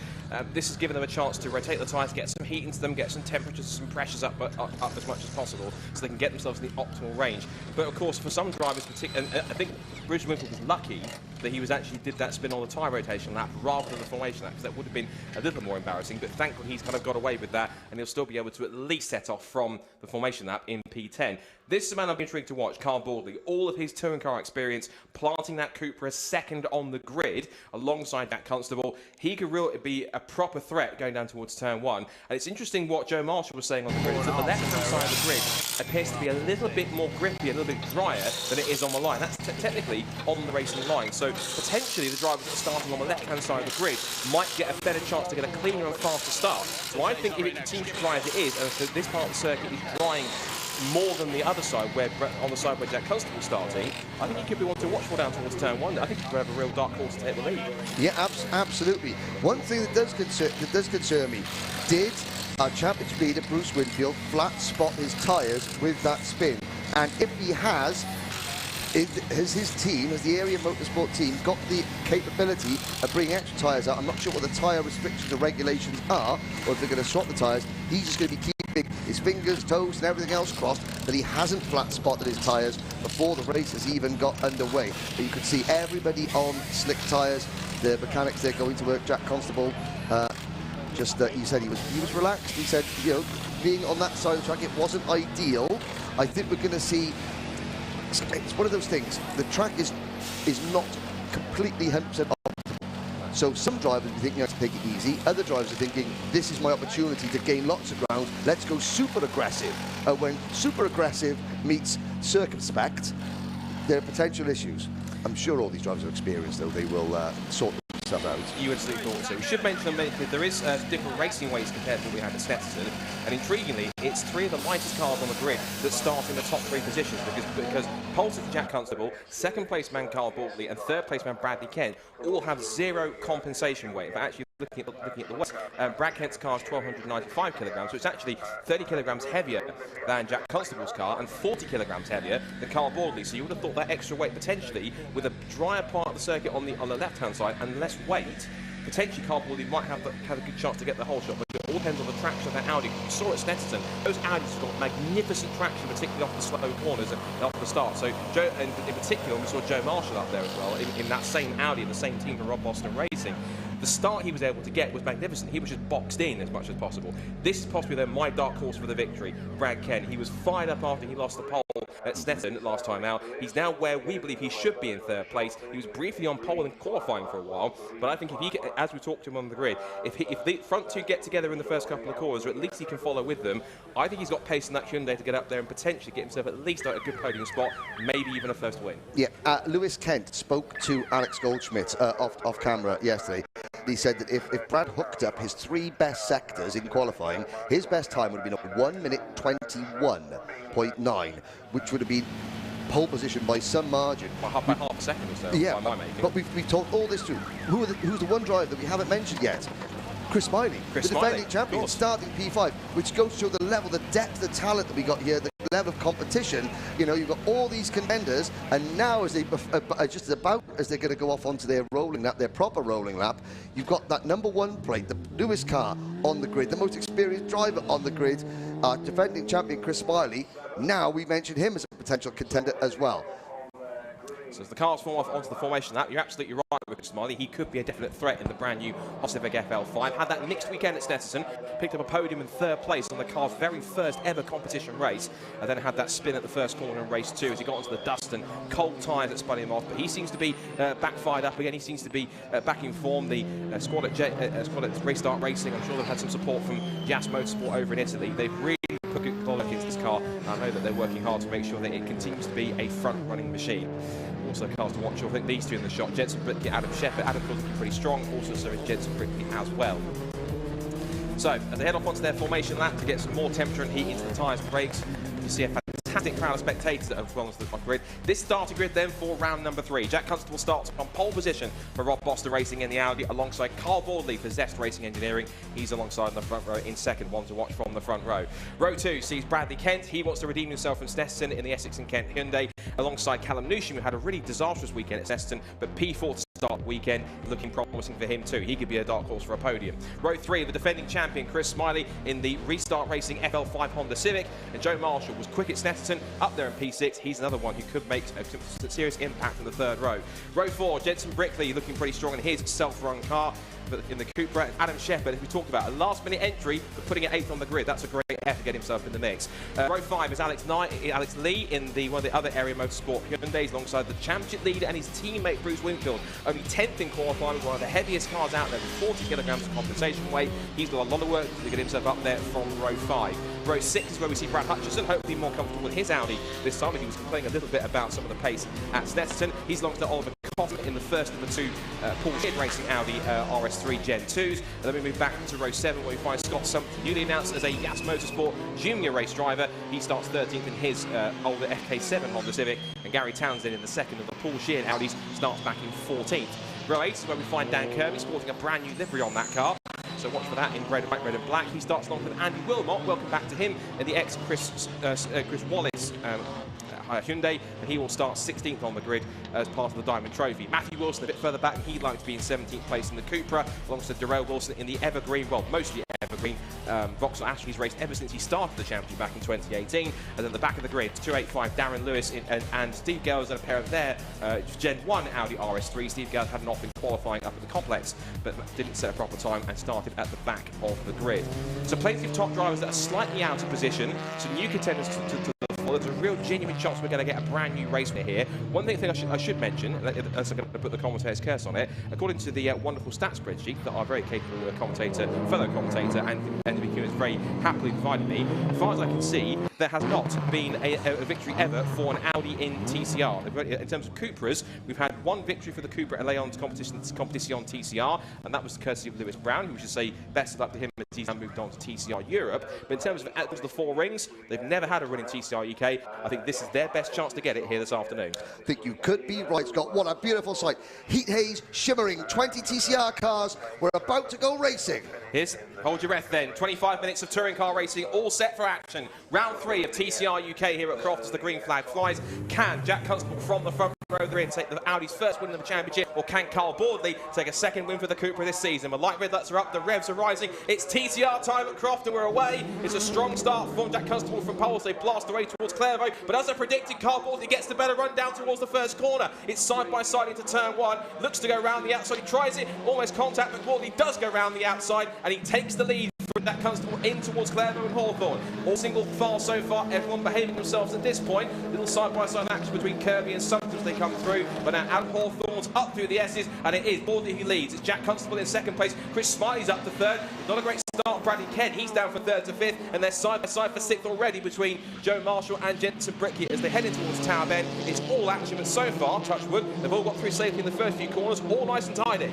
this has given them a chance to rotate the tyres, get some heat into them, get some temperatures, some pressures up as much as possible, so they can get themselves in the optimal range. But of course, for some drivers, and I think Bruce Winfield was lucky that he did that spin on the tyre rotation lap rather than the formation lap, because that would have been a little more embarrassing, but thankfully he's kind of got away with that, and he'll still be able to at least set off from the formation lap in P10. This is a man I've been intrigued to watch, Carl Baldley. All of his touring car experience, planting that Cooper as second on the grid alongside that Constable. He could really be a proper threat going down towards turn one. And it's interesting what Joe Marshall was saying on the grid, is that the left-hand side of the grid appears to be a little bit more grippy, a little bit drier than it is on the line. That's technically on the racing line. So potentially the drivers that are starting on the left-hand side of the grid might get a better chance to get a cleaner and faster start. So I think if it continues to dry as it is, and if this part of the circuit is drying more than the other side, on the side where Jack Constable's starting, I think he could be one to watch for down towards turn one. I think he could have a real dark horse to take the lead. Yeah, absolutely. One thing that does concern me, did our championship leader Bruce Winfield flat spot his tyres with that spin? And if he has his team, has the area motorsport team, got the capability of bringing extra tyres out? I'm not sure what the tyre restrictions or regulations are, or if they're going to swap the tyres. He's just going to be keeping his fingers, toes and everything else crossed that he hasn't flat spotted his tyres before the race has even got underway. But you could see everybody on slick tyres, the mechanics there going to work. Jack Constable, he said he was relaxed. He said, being on that side of the track, it wasn't ideal. I think we're going to see, it's one of those things, the track is not completely 100% optimal. So some drivers are thinking, let's take it easy. Other drivers are thinking, this is my opportunity to gain lots of ground. Let's go super aggressive. When super aggressive meets circumspect, there are potential issues. I'm sure all these drivers are experienced, though. They will sort stuff out. You would absolutely thought so. We should mention that there is different racing weights compared to what we had at Stetson, and intriguingly, it's 3 of the lightest cars on the grid that start in the top 3 positions because pole sitter Jack Constable, second place man Carl Baldley, and third place man Bradley Kent all have 0 compensation weight. But actually, looking at the weight, Brad Kent's car is 1,295 kilograms, so it's actually 30 kilograms heavier than Jack Constable's car and 40 kilograms heavier than Carl Baldley. So you would have thought that extra weight potentially, with a drier part of the circuit on the left-hand side and less weight, potentially Carl Baldley might have a good chance to get the whole shot. But it all depends on the traction of that Audi. We saw at Stetson, those Audis have got magnificent traction, particularly off the slow corners and off the start. So Joe, and in particular, we saw Joe Marshall up there as well in that same Audi, in the same team for Rob Boston Racing. The start he was able to get was magnificent. He was just boxed in as much as possible. This is possibly then my dark horse for the victory, Brad Kent. He was fired up after he lost the pole at Stetson last time out. He's now where we believe he should be in third place. He was briefly on pole in qualifying for a while, but I think if he, as we talked to him on the grid, if the front two get together in the first couple of corners, or at least he can follow with them, I think he's got pace in that Hyundai to get up there and potentially get himself at least a good podium spot, maybe even a first win. Yeah, Lewis Kent spoke to Alex Goldschmidt off camera yesterday. He said that if Brad hooked up his 3 best sectors in qualifying, his best time would have been 1 minute 21.9, which would have been pole position by some margin. By half a second or so, yeah, by my making. But we've talked all this through. Who's the one driver that we haven't mentioned yet? Chris Smiley, the defending champion, starting P5, which goes to show the level, the depth, the talent that we got here, the level of competition. You know, you've got all these contenders, and now as they just about as they're going to go off onto their rolling lap, their proper rolling lap, you've got that #1 plate, the newest car on the grid, the most experienced driver on the grid, defending champion Chris Smiley. Now we mention him as a potential contender as well. So as the cars form off onto the formation lap, you're absolutely right with Chris Smiley. He could be a definite threat in the brand new Civic FL5. Had that mixed weekend at Stetson, picked up a podium in third place on the car's very first ever competition race, and then had that spin at the first corner in race 2 as he got onto the dust and cold tyres that spun him off. But he seems to be backfired up again. He seems to be back in form. The squad at Restart Racing, I'm sure they've had some support from Jas Motorsport over in Italy. They've really put good quality into this car, and I know that they're working hard to make sure that it continues to be a front-running machine. Also cars to watch, I think these two in the shot, Jensen Brickley, Adam Shepherd. Adam feels looking pretty strong, also so is Jensen Brickley as well. So, as they head off onto their formation lap to get some more temperature and heat into the tyres and brakes, you see a fantastic crowd of spectators that have gone onto the grid. This starting grid then for round number 3. Jack Constable starts on pole position for Rob Boston Racing in the Audi, alongside Carl Baldley for Zest Racing Engineering. He's alongside in the front row in second, one to watch from the front row. Row 2 sees Bradley Kent. He wants to redeem himself from Stetson in the Essex and Kent Hyundai, alongside Callum Newsham, who had a really disastrous weekend at Stetson, but P4 to start the weekend, looking promising for him too. He could be a dark horse for a podium. Row 3, the defending champion Chris Smiley in the Restart Racing FL5 Honda Civic, and Joe Marshall was quick at Stetson, up there in P6. He's another one who could make a serious impact in the third row. Row 4, Jensen Brickley looking pretty strong in his self-run car. But in the Cupra, Adam Shepherd, as we talked about, a last-minute entry, but putting it 8th on the grid. That's a great effort to get himself in the mix. Row 5 is Alex Lee in one of the other area motorsport Hyundais, alongside the championship leader and his teammate Bruce Winfield. Only 10th in qualifying, with one of the heaviest cars out there with 40 kilograms of compensation weight. He's got a lot of work to get himself up there from row 5. Row 6 is where we see Brad Hutchison, hopefully more comfortable with his Audi this time. He was complaining a little bit about some of the pace at Stetson. He's alongside Oliver Coffin in the first of the 2 Porsche Racing Audi RS3 Gen 2s. And then we move back to row 7, where we find Scott Sump, newly announced as a Jas Motorsport junior race driver. He starts 13th in his older FK7 Honda Civic, and Gary Townsend in the second of the Porsche Audis starts back in 14th. Row 8 is where we find Dan Kirby sporting a brand new livery on that car. So watch for that in red and black. He starts along with Andy Wilmot. Welcome back to him in the ex-Chris Wallace Hyundai, and he will start 16th on the grid as part of the Diamond Trophy. Matthew Wilson a bit further back, and he'd like to be in 17th place in the Cupra, alongside Darrell Wilson in the Evergreen, well, mostly Evergreen, Vauxhall Aston. He's raced ever since he started the championship back in 2018. And then at the back of the grid, 285, Darren Lewis and Steve Gales and a pair of their Gen 1 Audi RS3. Steve Gales had an off in qualifying up at the complex, but didn't set a proper time and started at the back of the grid. So plenty of top drivers that are slightly out of position, some new contenders to the Constable, there's a real genuine chance we're going to get a brand new race here. One thing I should mention, as I'm going to put the commentator's curse on it, according to the wonderful stats spreadsheet that our very capable fellow commentator, and NWQ has very happily provided me, as far as I can see, there has not been a victory ever for an Audi in TCR. In terms of Cupras, we've had one victory for the Cupra at Leon's Competition TCR, and that was courtesy of Lewis Brown, who we should say best of luck to him as he's moved on to TCR Europe. But in terms of the 4 rings, they've never had a run in TCR UK. I think this is their best chance to get it here this afternoon. I think you could be right, Scott. What a beautiful sight. Heat haze shimmering, 20 TCR cars. We're about to go racing. Here's, hold your breath then, 25 minutes of touring car racing, all set for action. Round 3 of TCR UK here at Croft as the green flag flies. Can Jack Constable from the front row there take the Audi's first win in the championship, or can Carl Boardley take a second win for the Cupra this season? The light red lights are up, the revs are rising. It's TCR time at Croft and we're away. It's a strong start from Jack Constable from poles. They blast away towards Clairvaux, but as I predicted, Carl Boardley gets the better run down towards the first corner. It's side by side into turn 1, looks to go round the outside, he tries it, almost contact, but Boardley does go round the outside and he takes the lead from Jack Constable in towards Clairvaux and Hawthorne. All single file so far, everyone behaving themselves at this point. Little side-by-side action between Kirby and Sutton as they come through, but now out Hawthorne's up through the S's, and it is Boardley who leads. It's Jack Constable in second place, Chris Smiley's up to third. Not a great start, Bradley Kent, he's down from third to fifth, and they're side-by-side for sixth already between Joe Marshall and Jensen Brickey as they head in towards Tower Bend. It's all action, but so far, touch wood, they've all got through safely in the first few corners, all nice and tidy.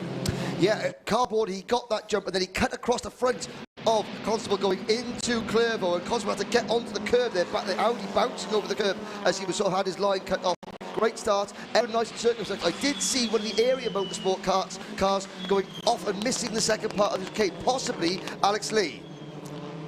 Yeah, Cardboard, he got that jump and then he cut across the front of Constable going into Clairvaux, and Constable had to get onto the curb there, but the Audi bouncing over the curb as he was sort of had his line cut off. Great start, every nice and circumstance. I did see one of the area motorsport cars going off and missing the second part of his cape, possibly Alex Lee.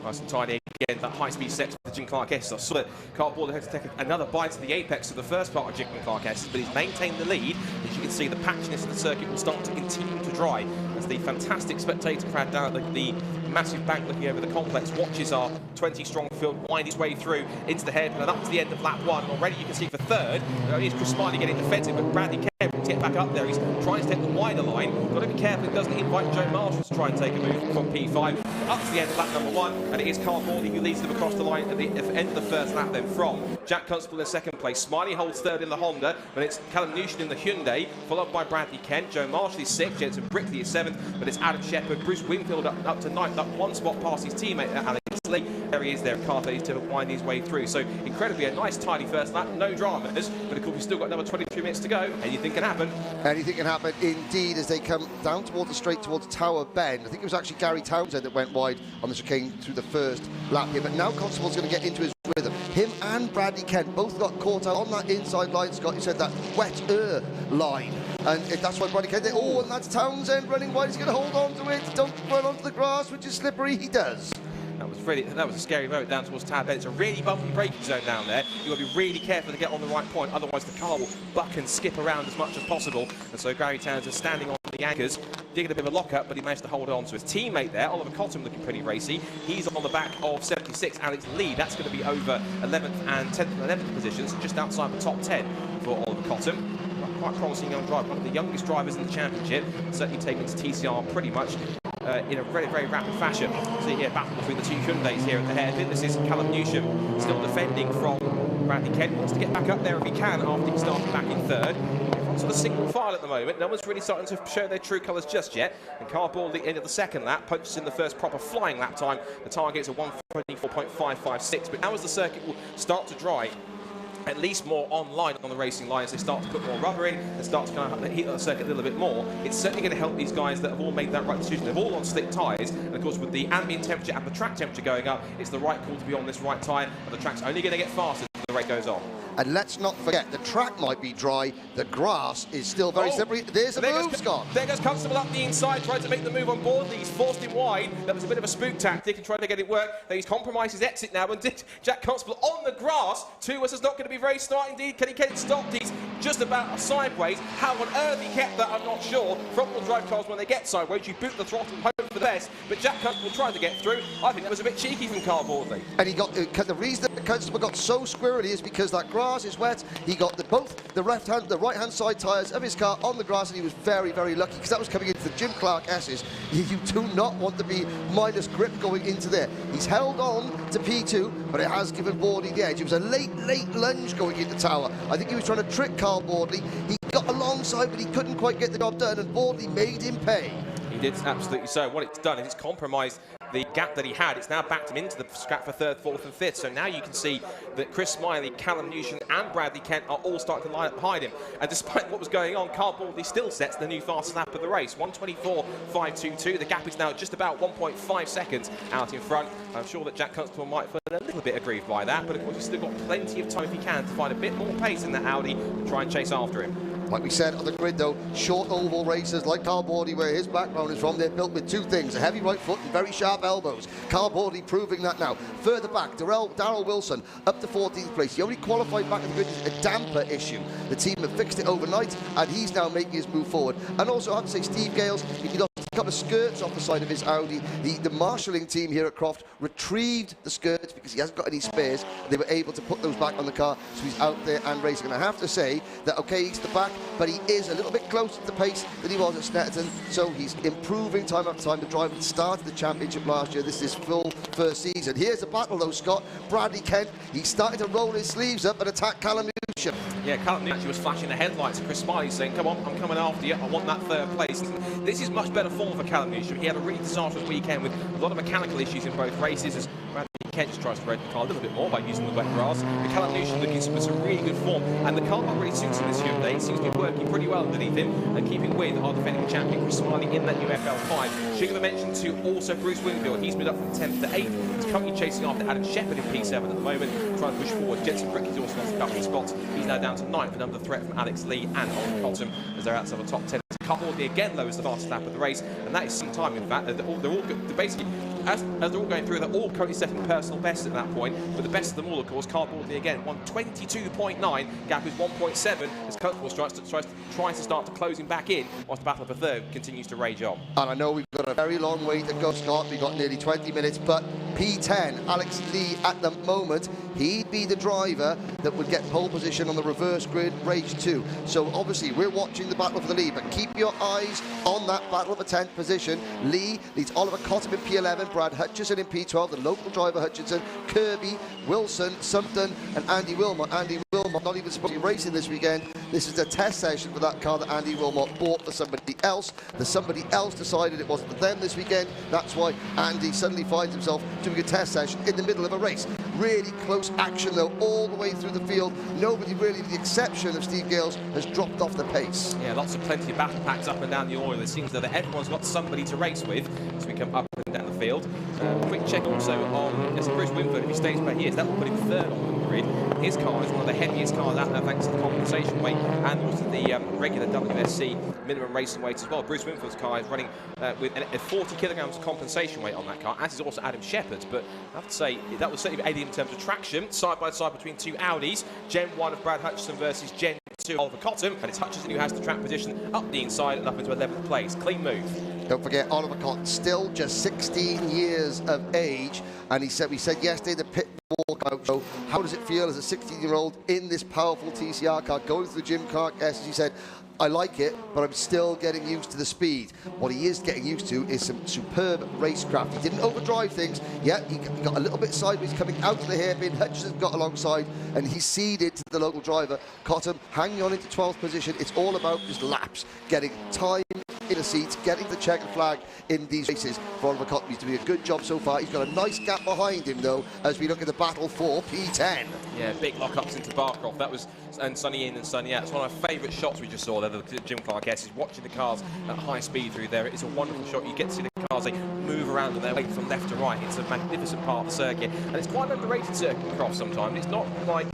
Nice and tidy again, that high-speed set for Jim Clark Estes. I saw that Carl Boardley had to take another bite of the apex of the first part of Jim Clark Estes, but he's maintained the lead. As you can see, the patchiness of the circuit will start to continue to dry as the fantastic spectator crowd down at the massive bank looking over the complex watches our 20-strong field wind its way through into the hairpin and up to the end of lap 1. Already you can see for third, here's Chris Smiley getting defensive, but Bradley Kent to get back up there. He's trying to take the wider line. Got to be careful he doesn't invite Joe Marshall to try and take a move from P5 up to the end of lap number 1, and it is Carl Boardley who leads them across the line at the end of the first lap then from Jack Constable in second place. Smiley holds third in the Honda, but it's Callum Newshin in the Hyundai, followed by Bradley Kent. Joe Marshall is 6th, Jensen Brickley is 7th, but it's Adam Shepherd, Bruce Winfield up to 9th, up one spot past his teammate Alex Lee. There he is there, Carthage to wind his way through. So incredibly a nice tidy first lap, no dramas, but of course we've still got another 23 minutes to go. Anything can happen. Anything can happen indeed as they come down towards the straight towards Tower Bend. I think it was actually Gary Townsend that went wide on the chicane through the first lap here, but now Constable's going to get into his rhythm. Him and Bradley Kent both got caught out on that inside line, Scott. You said that wet line, and that's why Bradley Kent, and that's Townsend running wide. He's going to hold on to it, don't run onto the grass, which is slippery. He does. That was a scary moment down towards Tower Bend. It's a really bumpy braking zone down there. You've got to be really careful to get on the right point, otherwise the car will buck and skip around as much as possible. And so Gary Townsend standing on the anchors, digging a bit of a lock-up, but he managed to hold on to his teammate there, Oliver Cotton, looking pretty racy. He's on the back of 76, Alex Lee. That's going to be over 11th and 10th and 11th positions, just outside the top 10 for Oliver Cotton. Quite promising young driver, one of the youngest drivers in the championship, certainly taken to TCR pretty much in a very, very rapid fashion. See here, battle between the two Hyundais here at the hairpin. This is Callum Newsham, still defending from Bradley Kent. Wants to get back up there if he can after he started back in third. Onto the single file at the moment. No one's really starting to show their true colours just yet. And Carl Boardley into the second lap, punches in the first proper flying lap time. The target is a 1:24.556. But now as the circuit will start to dry, at least more online on the racing lines, they start to put more rubber in and start to kind of heat up the circuit a little bit more. It's certainly going to help these guys that have all made that right decision. They're all on slick tyres, and of course with the ambient temperature and the track temperature going up, it's the right call to be on this right tyre, and the track's only going to get faster as the race goes on. And let's not forget, the track might be dry, the grass is still very slippery. There's a move, Scott. There goes Constable up the inside, trying to make the move on board. He's forced him wide. That was a bit of a spook tactic and trying to get it work. Then he's compromised his exit now, and Jack Constable on the grass. Two-wheelers is not going to be very smart indeed. Can he get it stopped? He's just about sideways. How on earth he kept that, I'm not sure. Front-wheel drive cars, when they get sideways, you boot the throttle and hope for the best. But Jack Constable tried to get through. I think that was a bit cheeky from Carl Boardley. And he got the reason that Constable got so squirrely is because that grass grass is wet. He got both the right-hand side tyres of his car on the grass, and he was very, very lucky because that was coming into the Jim Clark S's. You do not want to be minus grip going into there. He's held on to P2, but it has given Boardley the edge. It was a late lunge going into Tower. I think he was trying to trick Carl Boardley. He got alongside, but he couldn't quite get the job done, and Boardley made him pay. He did absolutely so. What it's done is it's compromised the gap that he had. It's now backed him into the scrap for 3rd, 4th and 5th. So now you can see that Chris Smiley, Callum Newton and Bradley Kent are all starting to line up behind him. And despite what was going on, Carl Boardley still sets the new fastest lap of the race. 1:24.522. The gap is now just about 1.5 seconds out in front. I'm sure that Jack Constable might feel a little bit aggrieved by that, but of course he's still got plenty of time if he can to find a bit more pace in that Audi and try and chase after him. Like we said on the grid though, short oval racers like Carl Boardley, where his background is from, they're built with two things, a heavy right foot and very sharp elbows. Carl Boardley proving that now. Further back, Darrell Wilson up to 14th place. He only qualified back in the grid is a damper issue. The team have fixed it overnight and he's now making his move forward. And also I have to say Steve Gales, he lost a couple of skirts off the side of his Audi. The marshalling team here at Croft retrieved the skirts because he hasn't got any spares. They were able to put those back on the car, so he's out there and racing. And I have to say that, okay, he's the back, but he is a little bit closer to the pace than he was at Snetterton, so he's improving time after time. The driver started the championship last year. This is his full first season. Here's a battle though, Scott. Bradley Kent, he's starting to roll his sleeves up and attack Callum Newton. Yeah, Callum Newton actually was flashing the headlights at Chris Smiley saying, come on, I'm coming after you, I want that 3rd place. This is much better form for Callum Newton. He had a really disastrous weekend with a lot of mechanical issues in both races as Bradley Kent just tries to break the car a little bit more by using the wet grass. But Callum Newton looking with some really good form, and the car really suits him this Hyundai. It seems to be working pretty well underneath him and keeping with our defending champion Chris Smiley in that new FL5. Should give a mention to also Bruce Winfield. He's moved up from 10th to 8th. He's currently chasing after Adam Shepherd in P7 at the moment, trying to push forward. Jensen Brick is also lost a couple of spots. He's now down to 9th, and under the threat from Alex Lee and Oliver Cotton as they're outside the top 10. Carl Boardley again lowers the fastest lap of the race, and that is some time in fact. They're all good. Basically, as they're all going through, they're all currently setting personal bests at that point, but the best of them all, of course, Carl Boardley again, 1:22.9, gap is 1.7, as Constable tries to start to close him back in, whilst the battle for 3rd continues to rage on. And I know we've got a very long way to go, Scott. We've got nearly 20 minutes, but P10, Alex Lee at the moment, he'd be the driver that would get pole position on the reverse grid race 2. So obviously we're watching the battle for the lead, but keep your eyes on that battle for 10th position. Lee leads Oliver Cotton in P11, Brad Hutchinson in P12, the local driver Hutchinson, Kirby, Wilson, Sumpton and Andy Wilmot. Andy Wilmot not even supposed to be racing this weekend. This is a test session for that car that Andy Wilmot bought for somebody else. The somebody else decided it wasn't for them this weekend. That's why Andy suddenly finds himself doing a test session in the middle of a race. Really close action though, all the way through the field. Nobody really, with the exception of Steve Gales, has dropped off the pace. Yeah, plenty of battle packs up and down the oil. It seems that everyone's got somebody to race with as we come up and down the field. Quick check also on Bruce Winfield. If he stays where he is, that will put him 3rd on the grid. His car is one of the heaviest cars out there thanks to the compensation weight and also the regular WSC minimum racing weight as well. Bruce Winfield's car is running with a 40 kilograms compensation weight on that car, as is also Adam Shepherd's, but I have to say that will certainly be aided in terms of traction, side by side between two Audis. Gen 1 of Brad Hutchinson versus Gen 2 Oliver Cotton, and it's Hutchinson who has the track position up the inside and up into 11th place. Clean move. Don't forget Oliver Cotton, still just 16 years of age, and we said yesterday the pit walkout show, how does it feel as a 16-year-old in this powerful TCR car going through the Jim Clark S? He said, I like it, but I'm still getting used to the speed. What he is getting used to is some superb racecraft. He didn't overdrive things. Yeah, he got a little bit sideways coming out of the hairpin. Hutchinson got alongside, and he ceded to the local driver. Cotton hanging on into 12th position. It's all about just laps, getting time in the seats, getting the checkered flag in these races for Oliver Cotton. He's doing a good job so far. He's got a nice gap behind him, though, as we look at the battle for P10. Yeah, big lock-ups into Barcroft. That was, and sunny in and sunny out. It's one of my favourite shots we just saw there, the Jim Clark S, is watching the cars at high speed through there. It's a wonderful shot. You get to see the cars, they move around and they're waiting from left to right. It's a magnificent part of the circuit. And it's quite an underrated circuit in Croft sometimes. It's not like,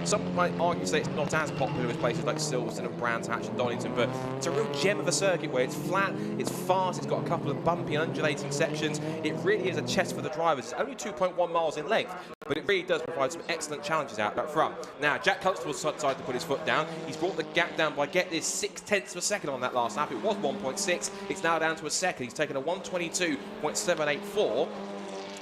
some might argue say it's not as popular as places like Silverstone and Brands Hatch and Donington, but it's a real gem of a circuit where it's flat, it's fast, it's got a couple of bumpy and undulating sections. It really is a chest for the drivers. It's only 2.1 miles in length, but it really does provide some excellent challenges out that front. Now, Jack Constable's decided to put his foot down. He's brought the gap down by, get this, 0.6 of a second on that last lap. It was 1.6. It's now down to a second. He's taken a 1:22.784.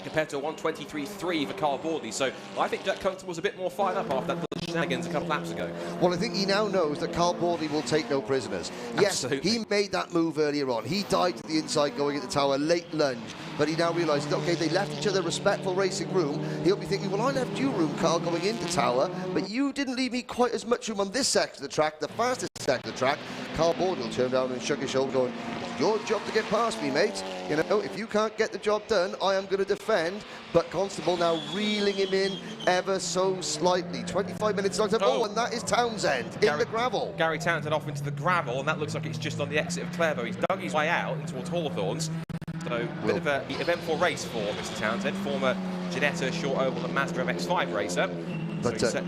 compared to a 1:23.3 for Carl Bordley. So I think Jack Constable was a bit more fired up after that little shenanigans a couple of laps ago. Well, I think he now knows that Carl Bordley will take no prisoners. Yes, Absolutely. he made that move earlier on. He dived to the inside going at the tower, late lunge. But he now realises, okay, they left each other respectful racing room. He'll be thinking, well, I left you room, Carl, going into tower, but you didn't leave me quite as much room on this section of the track, the fastest section of the track. Carl Bordley turned down and shook his shoulder going, your job to get past me, mate. You know, if you can't get the job done, I am going to defend. But Constable now reeling him in ever so slightly. 25 minutes long. Oh, and that is Townsend in the gravel. Gary Townsend off into the gravel, and that looks like it's just on the exit of Clairvaux. He's dug his way out towards Hawthorns. So a bit of an eventful race for Mr. Townsend, former Ginetta Short Oval and Mazda MX-5 racer. But so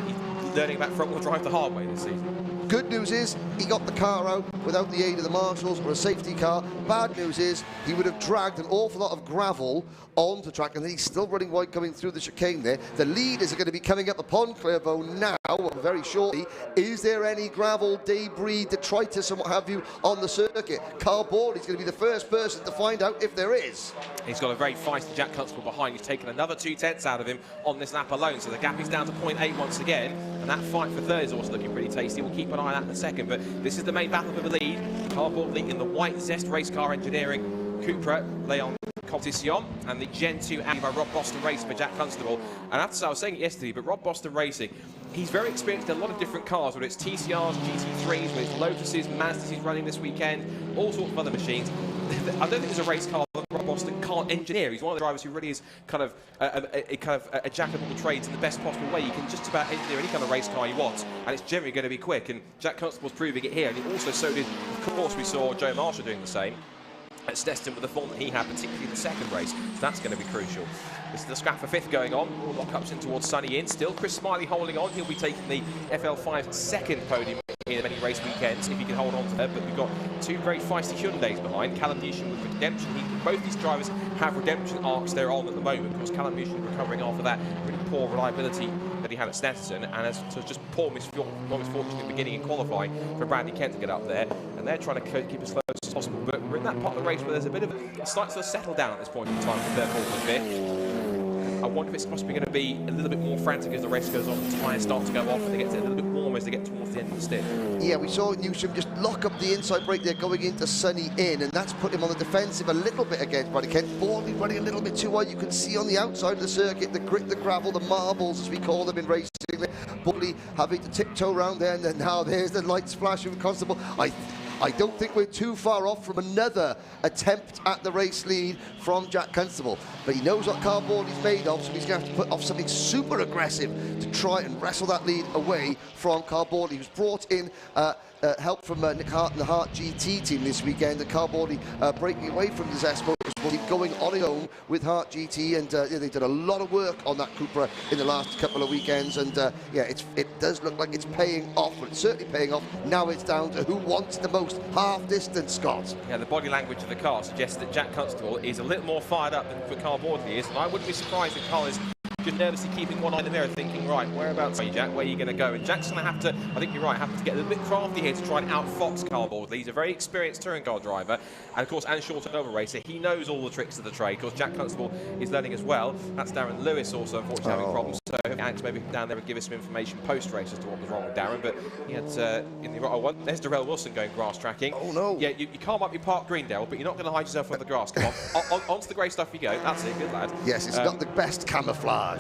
he's learning about front-wheel drive the hard way this season. Good news is he got the car out without the aid of the marshals or a safety car. Bad news is he would have dragged an awful lot of gravel onto track, and then he's still running wide coming through the chicane there. The leaders are going to be coming up upon Clairvaux now, very shortly. Is there any gravel, debris, detritus and what have you on the circuit? Carl Bordley's going to be the first person to find out if there is. He's got a very feisty Jack Constable behind. He's taken another 2/10 out of him on this lap alone, so the gap is down to 0.8 once again, and that fight for third is also looking pretty tasty. We'll keep an eye on that in a second, but this is the main battle for the lead. Carl Bordley in the white Zest Race Car Engineering Cupra Leon Competition, and the Gen 2 Audi by Rob Boston Racing for Jack Constable. And I was saying it yesterday, but Rob Boston Racing, he's very experienced in a lot of different cars, whether it's TCRs, GT3s, whether it's Lotuses, Mazdas he's running this weekend, all sorts of other machines. I don't think there's a race car that Rob Boston can't engineer. He's one of the drivers who really is kind of a jack of all trades in the best possible way. You can just about engineer any kind of race car you want, and it's generally going to be quick. And Jack Constable's proving it here, and also so did, of course, we saw Joe Marshall doing the same at Steston with the form that he had, particularly in the second race. So that's going to be crucial. This is the scrap for fifth going on. All lock-ups in towards Sunny Inn. Still Chris Smiley holding on. He'll be taking the FL5's second podium in many race weekends if he can hold on to her. But we've got two very feisty Hyundais behind. Callum Newsham with Redemption. Both these drivers have redemption arcs they're on at the moment. Of course, Callum Newsham recovering after that really poor reliability that he had at Snetterton, and as just poor misfortune in the beginning in qualifying for Bradley Kent to get up there. And they're trying to keep as close as possible. But we're in that part of the race where there's a bit of a slight sort of settle down at this point in time for third, fourth, and fifth. I wonder if it's possibly going to be a little bit more frantic as the race goes on. The tyres start to go off and they get a little bit warmer as they get towards the end of the stint. Yeah, we saw Newsham just lock up the inside brake there going into Sunny Inn, and that's put him on the defensive a little bit against Bradley Kent. Bordley running a little bit too wide. You can see on the outside of the circuit the grit, the gravel, the marbles, as we call them in racing. Bordley having to tiptoe around there, and then now there's the lights flashing with Constable. I don't think we're too far off from another attempt at the race lead from Jack Constable. But he knows what Carl Bordley's made of, so he's going to have to put off something super aggressive to try and wrestle that lead away from Carl Bordley, who's brought in help from Nick Hart and the Hart GT team this weekend. And Carl Bordley breaking away from the Zest Motorsport, going on his own with Hart GT, and they did a lot of work on that Cupra in the last couple of weekends. And yeah, it does look like it's paying off, but it's certainly paying off. Now it's down to who wants the most half distance, Scott. Yeah, the body language of the car suggests that Jack Constable is a little more fired up than Carl Bordley is, and I wouldn't be surprised if Carl is just nervously keeping one eye in the mirror, thinking, right, whereabouts are you, Jack? Where are you going to go? And Jack's going to have to, I think you're right, have to get a little bit crafty here to try and outfox Carl Bordley. He's a very experienced touring car driver, and of course, and short oval racer. He knows all the tricks of the trade. Of course, Jack Constable is learning as well. That's Darren Lewis also, unfortunately, having problems. So Alex maybe down there and give us some information post-race as to what was wrong with Darren. But he had in the right one. There's Darrell Wilson going grass tracking. Oh no! Yeah, you can't might be Park Greendale, but you're not going to hide yourself on the grass. Come on, onto the grey stuff you go. That's it, good lad. Yes, it's not the best camouflage.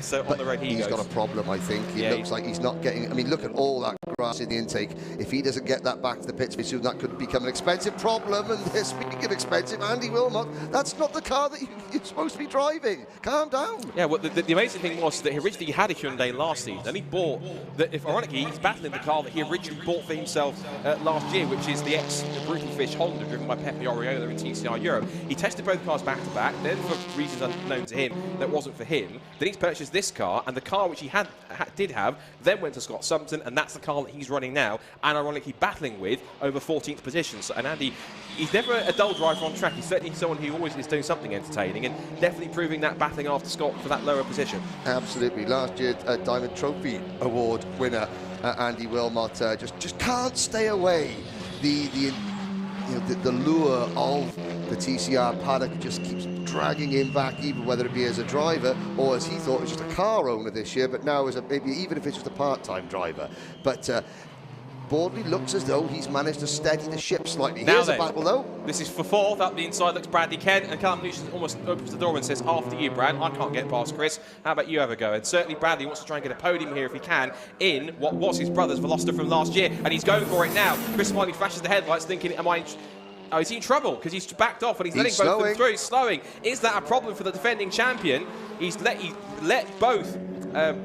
So on the road he's got a problem, I think. He looks like he's not getting. I mean, look at all that grass in the intake. If he doesn't get that back to the pits very soon, that could become an expensive problem. And speaking of expensive, Andy Wilmot, that's not the car that you're supposed to be driving. Calm down. Yeah, well, the amazing thing was that he originally had a Hyundai last season, and he bought ironically, he's battling the car that he originally bought for himself last year, which is the ex-Brutal Fish Honda, driven by Pepe Oriola in TCR Europe. He tested both cars back to back. Then, for reasons unknown to him, that wasn't for him. Then he's purchased this car, and the car which he did have, then went to Scott Sumpton, and that's the car that he's running now, and ironically battling with over 14th position. So, and Andy, he's never a dull driver on track. He's certainly someone who always is doing something entertaining, and definitely proving that battling after Scott for that lower position. Absolutely. Last year, Diamond Trophy Award winner Andy Wilmot just can't stay away. The lure of the TCR paddock just keeps dragging him back, even whether it be as a driver or as he thought was just a car owner this year, but now as a, maybe even if it's just a part-time driver. But Boardley looks as though he's managed to steady the ship slightly. Here's a battle though. This is for fourth. Up the inside looks Bradley Kent, and Callum Newson almost opens the door and says, after you, Brad. I can't get past Chris. How about you have a go? And certainly Bradley wants to try and get a podium here if he can in what was his brother's Veloster from last year, and he's going for it now. Chris Smiley flashes the headlights thinking, am I in... Oh, is he in trouble? Because he's backed off and he's letting both of them through. He's slowing. Is that a problem for the defending champion? He let both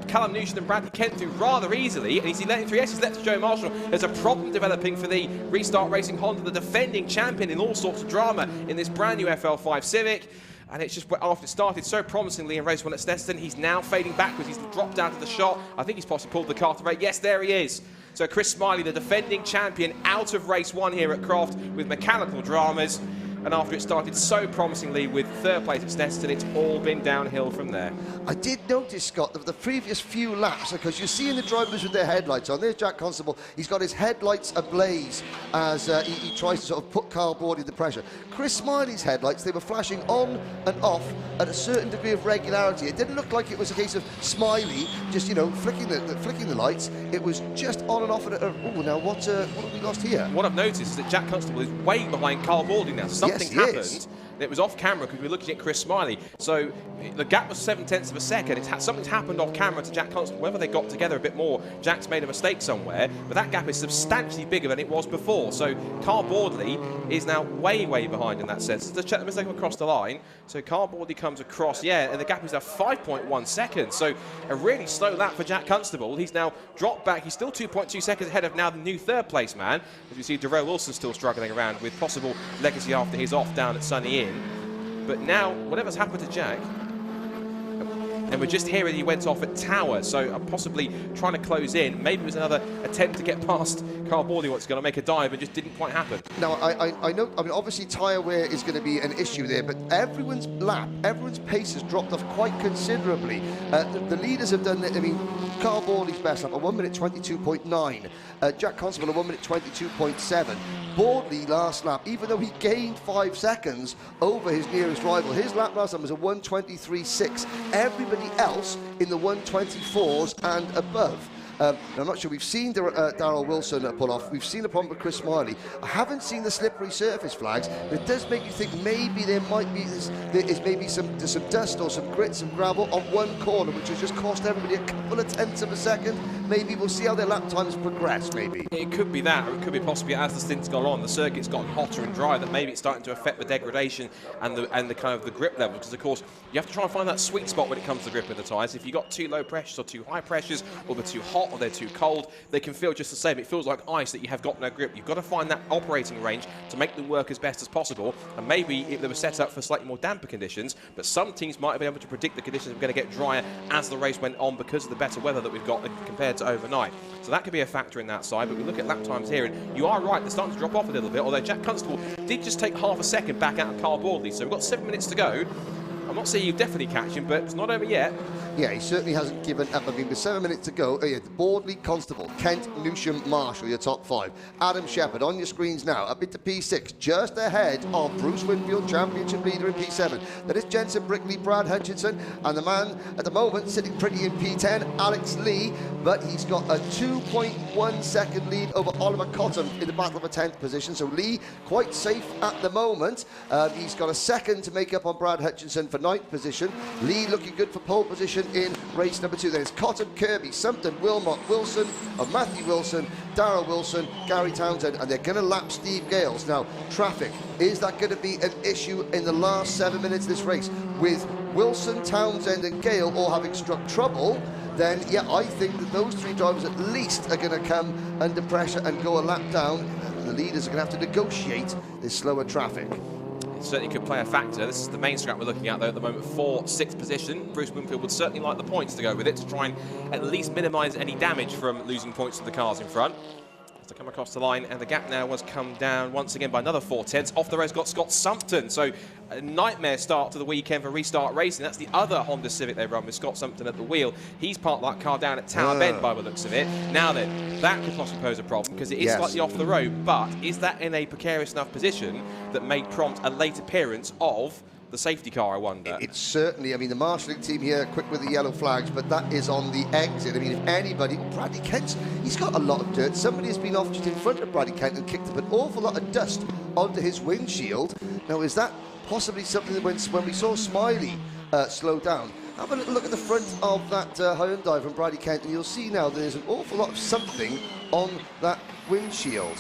Callum Newson and Bradley Kent through rather easily, and he's letting through. Yes, he's let Joe Marshall. There's a problem developing for the Restart Racing Honda, the defending champion in all sorts of drama in this brand new FL5 Civic. And it's just after it started so promisingly in race 1 at Snetterton, he's now fading backwards. He's dropped out of the shot. I think he's possibly pulled the car to rate. Yes, there he is. So Chris Smiley, the defending champion, out of race 1 here at Croft with mechanical dramas. And after it started so promisingly with third place at Snetterton, it's all been downhill from there. I did notice, Scott, that the previous few laps, because you're seeing the drivers with their headlights on. There's Jack Constable. He's got his headlights ablaze as he tries to sort of put Carl Boardley under pressure. Chris Smiley's headlights, they were flashing on and off at a certain degree of regularity. It didn't look like it was a case of Smiley just, you know, flicking the lights. It was just on and off. Oh, now what have we lost here? What I've noticed is that Jack Constable is way behind Carl Boardley now. Something happened. It was off camera because we were looking at Chris Smiley. So the gap was 0.7 of a second. Something's happened off camera to Jack Constable. Whether they got together a bit more, Jack's made a mistake somewhere. But that gap is substantially bigger than it was before. So Carl Boardley is now way, way behind in that sense. Let's check the mistake across the line. So Carl Boardley comes across, and the gap is now 5.1 seconds. So a really slow lap for Jack Constable. He's now dropped back. He's still 2.2 seconds ahead of now the new third place man. As we see, Darrell Wilson still struggling around with possible legacy after his off down at Sunny Inn. But now, whatever's happened to Jack, and we're just hearing he went off at Tower, so possibly trying to close in. Maybe it was another attempt to get past Carl Boardley, what's going to make a dive, and just didn't quite happen. Now, I know, I mean, obviously tyre wear is going to be an issue there, but everyone's pace has dropped off quite considerably. The leaders have done it. I mean, Carl Boardley's best lap, a 1 minute 22.9. Jack Constable, a 1 minute 22.7. Boardley last lap, even though he gained 5 seconds over his nearest rival, his lap last time was a 1:23.6. Everybody else in the 1:24s and above. I'm not sure. We've seen Darrell Wilson pull off. We've seen a problem with Chris Smiley. I haven't seen the slippery surface flags, but it does make you think maybe there might be maybe some dust or some grit, some gravel on one corner, which has just cost everybody a couple of tenths of a second. Maybe we'll see how their lap times progress. Maybe it could be that, or it could be possibly as the stint's gone on, the circuit's gotten hotter and drier. That maybe it's starting to affect the degradation and the kind of the grip level. Because of course you have to try and find that sweet spot when it comes to grip of the tyres. If you've got too low pressures or too high pressures, or they're too hot or they're too cold, they can feel just the same. It feels like ice that you have got no grip. You've got to find that operating range to make them work as best as possible. And maybe if they were set up for slightly more damper conditions, but some teams might have been able to predict the conditions are going to get drier as the race went on because of the better weather that we've got compared to overnight. So that could be a factor in that side. But we look at lap times here, and you are right, they're starting to drop off a little bit, although Jack Constable did just take half a second back out of Carl Boardley. So we've got 7 minutes to go. I'm not saying you definitely catch him, but it's not over yet. Yeah, he certainly hasn't given up. I mean, with 7 minutes to go, Boardley, Constable, Kent, Newsham, Marshall, your top 5. Adam Shepherd on your screens now, up into P6, just ahead of Bruce Winfield, championship leader in P7. That is Jensen Brickley, Brad Hutchinson, and the man at the moment sitting pretty in P10, Alex Lee, but he's got a 2.1 second lead over Oliver Cotton in the battle of a 10th position. So Lee quite safe at the moment. He's got a second to make up on Brad Hutchinson for 9th position. Lee looking good for pole position in race number 2. There's Cotton, Kirby, Sumpton, Wilmot, Wilson, Matthew Wilson, Darrell Wilson, Gary Townsend, and they're going to lap Steve Gales. Now, traffic, is that going to be an issue in the last 7 minutes of this race? With Wilson, Townsend and Gale all having struck trouble, then yeah, I think that those 3 drivers at least are going to come under pressure and go a lap down. The leaders are going to have to negotiate this slower traffic. It certainly could play a factor. This is the main scrap we're looking at, though, at the moment for 6th position. Bruce Winfield would certainly like the points to go with it to try and at least minimise any damage from losing points to the cars in front. to come across the line, and the gap now was come down once again by another 4/10. Off the road's got Scott Sumpton, so a nightmare start to the weekend for Restart Racing. That's the other Honda Civic they run with Scott Sumpton at the wheel. He's parked that car down at Tower Bend by the looks of it. Now then, that could possibly pose a problem because it is slightly off the road, but is that in a precarious enough position that may prompt a late appearance of the safety car, I wonder? It's certainly, I mean, the marshalling team here, quick with the yellow flags, but that is on the exit. I mean, if anybody, Bradley Kent, he's got a lot of dirt. Somebody has been off just in front of Bradley Kent and kicked up an awful lot of dust onto his windshield. Now, is that possibly something that when we saw Smiley slow down? Have a little look at the front of that Hyundai from Bradley Kent, and you'll see now there's an awful lot of something on that windshield.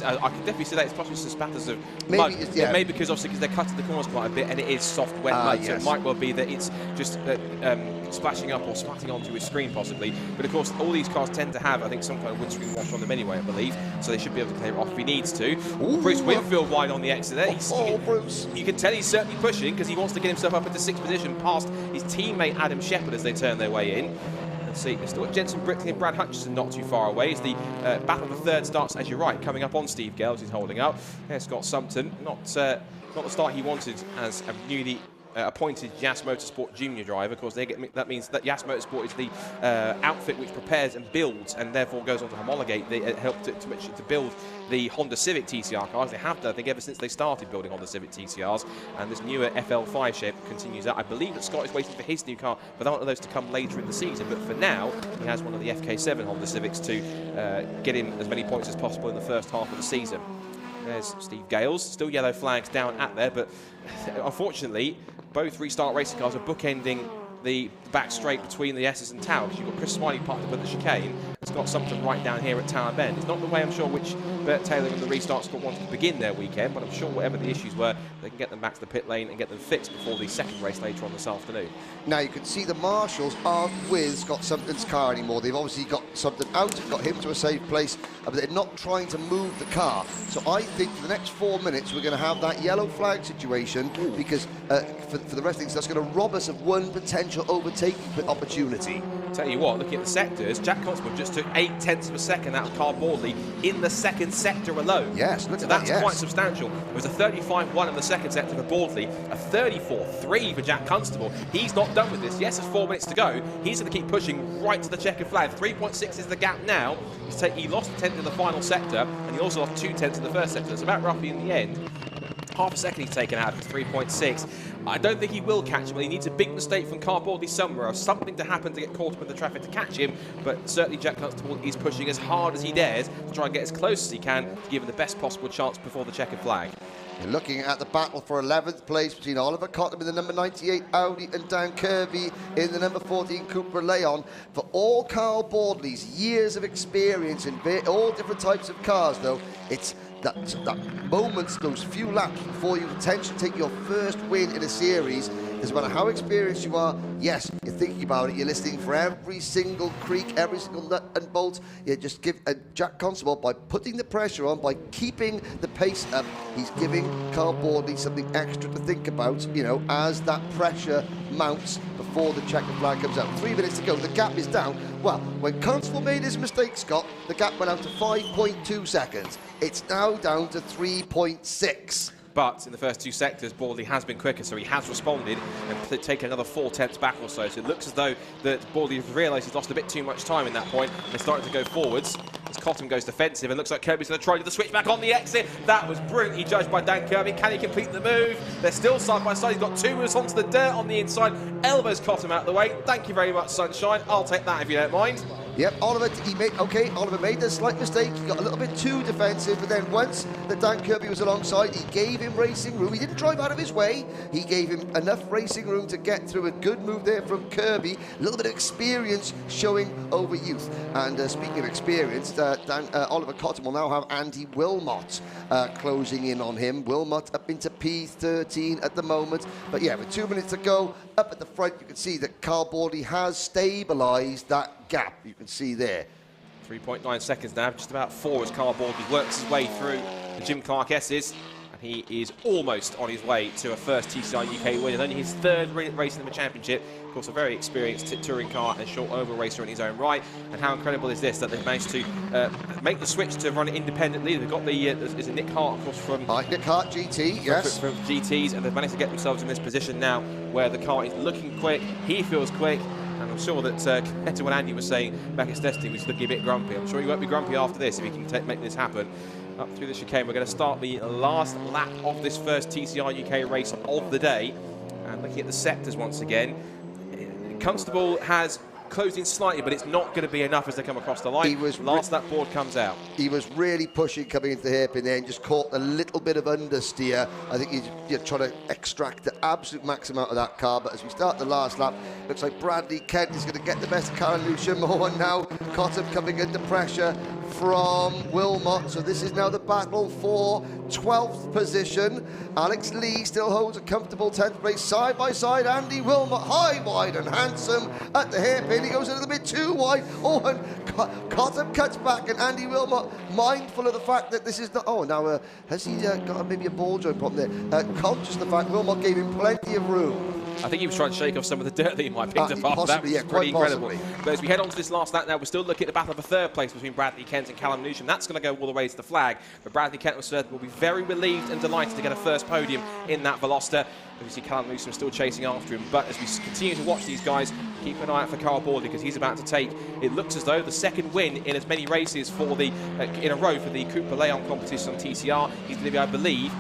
I can definitely see that it's possibly some spatters of maybe mud. Yeah. Maybe because obviously because they're cutting the corners quite a bit and it is soft, wet mud, so it might well be that it's just splashing up or splatting onto his screen possibly. But of course, all these cars tend to have, I think, some kind of windscreen wash on them anyway, I believe, so they should be able to clear it off if he needs to. Ooh, Bruce Winfield wide on the exit there. Bruce. You can tell he's certainly pushing because he wants to get himself up into 6th position past his teammate Adam Shepherd as they turn their way in. See, there's still Jensen Brickley and Brad Hutchison not too far away as the battle of the third starts, as you're right, coming up on Steve Gales. He's holding up. There's Scott Sumpton, not the start he wanted as a newly appointed Yas Motorsport junior driver. Of course, that means that Yas Motorsport is the outfit which prepares and builds and therefore goes on to homologate, help to build the Honda Civic TCR cars. They have done, I think, ever since they started building Honda Civic TCRs, and this newer FL5 shape continues that. I believe that Scott is waiting for his new car, but I want those to come later in the season. But for now, he has one of the FK7 Honda Civics to get him as many points as possible in the first half of the season. There's Steve Gales, still yellow flags down at there, but unfortunately, both Restart Racing cars are bookending the back straight between the S's and Tower, because you've got Chris Smiley parked up at the chicane. It's got something right down here at Tower Bend. It's not the way I'm sure which Bert Taylor and the Restart squad wanted to begin their weekend, but I'm sure whatever the issues were, they can get them back to the pit lane and get them fixed before the second race later on this afternoon. Now you can see the marshals aren't with Scott Sumpton's car anymore. They've obviously got Sumpton out, got him to a safe place, but they're not trying to move the car. So I think for the next 4 minutes we're going to have that yellow flag situation, because for the rest of things, that's going to rob us of one potential overtaking opportunity. Tell you what, looking at the sectors, Jack Constable just took 0.8 of a second out of Carl Bordley in the second sector alone. Yes, look so at that's that, yes. quite substantial. It was a 35.1 in the second sector for Bordley, a 34.3 for Jack Constable. He's not done with this. Yes, there's 4 minutes to go. He's going to keep pushing right to the checkered flag. 3.6 is the gap now. He lost a tenth in the final sector, and he also lost 2/10 in the first sector. So about roughly in the end, half a second he's taken out of 3.6. I don't think he will catch him. He needs a big mistake from Carl Bordley somewhere, or something to happen to get caught up in the traffic to catch him. But certainly Jack Constable is pushing as hard as he dares to try and get as close as he can to give him the best possible chance before the checkered flag. You're looking at the battle for 11th place between Oliver Cottam in the number 98 Audi and Dan Kirby in the number 14 Cupra Leon. For all Carl Bordley's years of experience in all different types of cars, though, it's that moments, those few laps before you potentially take your first win in a series. Doesn't matter how experienced you are, yes, you're thinking about it, you're listening for every single creak, every single nut and bolt. You just give Jack Constable, by putting the pressure on, by keeping the pace up, he's giving Carl Bordley something extra to think about, you know, as that pressure mounts before the checkered flag comes out. 3 minutes to go, the gap is down. Well, when Constable made his mistake, Scott, the gap went out to 5.2 seconds. It's now down to 3.6. But in the first 2 sectors, Bordley has been quicker, so he has responded and taken another 4/10 back or so. So it looks as though that Bordley has realised he's lost a bit too much time in that point. They're starting to go forwards as Cottam goes defensive, and looks like Kirby's going to try to do the switch back on the exit. That was brilliantly judged by Dan Kirby. Can he complete the move? They're still side by side. He's got 2 moves onto the dirt on the inside. Elbows Cottam out of the way. Thank you very much, Sunshine. I'll take that if you don't mind. Yep, Oliver made a slight mistake. He got a little bit too defensive, but then once that Dan Kirby was alongside, he gave him racing room. He didn't drive out of his way. He gave him enough racing room to get through. A good move there from Kirby. A little bit of experience showing over youth. And speaking of experience, Oliver Cottam will now have Andy Wilmot closing in on him. Wilmot up into P13 at the moment. But yeah, with 2 minutes to go, up at the front, you can see that Carl Bordley has stabilised that gap. You can see there. 3.9 seconds now, just about 4 as Carl Bordley works his way through the Jim Clark S's. And He is almost on his way to a first TCR UK win, and only his third race in the championship. Of course, a very experienced touring car and short oval racer in his own right. And how incredible is this that they've managed to make the switch to run it independently? They've got the there's a Nick Hart, of course, from Nick Hart GT, yes, from GTs, and they've managed to get themselves in this position now where the car is looking quick. He feels quick. And I'm sure that compared to what Andy was saying back at testing, he's looking a bit grumpy. I'm sure he won't be grumpy after this if he can make this happen. Up through the chicane, we're going to start the last lap of this first TCR UK race of the day. And looking at the sectors once again, Constable has closed in slightly, but it's not going to be enough as they come across the line. Last lap board comes out. He was really pushing coming into the hairpin there and just caught a little bit of understeer. I think he's trying to extract the absolute maximum out of that car. But as we start the last lap, looks like Bradley Kent is going to get the best of Karen Lucia Moore now. Cotton coming under pressure from Wilmot. So this is now the battle for 12th position. Alex Lee still holds a comfortable 10th place side by side. Andy Wilmot high, wide and handsome at the hairpin. He goes a little bit too wide. Oh, and Cotton cuts back, and Andy Wilmot, mindful of the fact that this is not... Oh, now has he got maybe a ball joint problem there? Conscious of the fact Wilmot gave him plenty of room. I think he was trying to shake off some of the dirt that he might have picked up after that, which is pretty incredible. But as we head on to this last lap now, we're still looking at the battle of a third place between Bradley Kent and Callum Newsham. That's going to go all the way to the flag. But Bradley Kent will be very relieved and delighted to get a first podium in that Veloster. We see Callum Newsham still chasing after him. But as we continue to watch these guys, keep an eye out for Carl Borley, because he's about to take, it looks as though, the second win in as many races for the in a row for the Cooper Leon competition on TCR. He's going to be, I believe...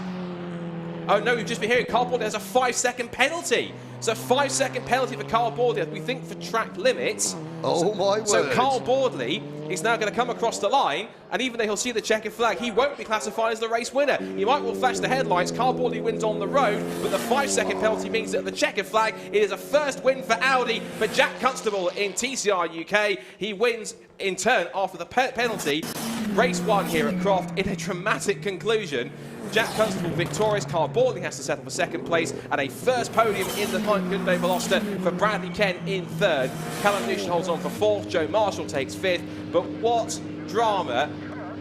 Oh no, we've just been hearing Carl Borley has a 5-second penalty. So a 5-second penalty for Carl Borley, we think, for track limits. Oh my word. So Carl Borley is now going to come across the line, and even though he'll see the checkered flag, he won't be classified as the race winner. He might well flash the headlights. Carl Borley wins on the road, but the 5-second penalty means that the checkered flag, it is a first win for Audi for Jack Constable in TCR UK. He wins in turn after the penalty. Race 1 here at Croft in a dramatic conclusion. Jack Constable victorious. Carl Borley has to settle for second place, and a first podium in the Hyundai Veloster for Bradley Kent in third. Callum Newsham holds on for fourth. Joe Marshall takes fifth. But what drama!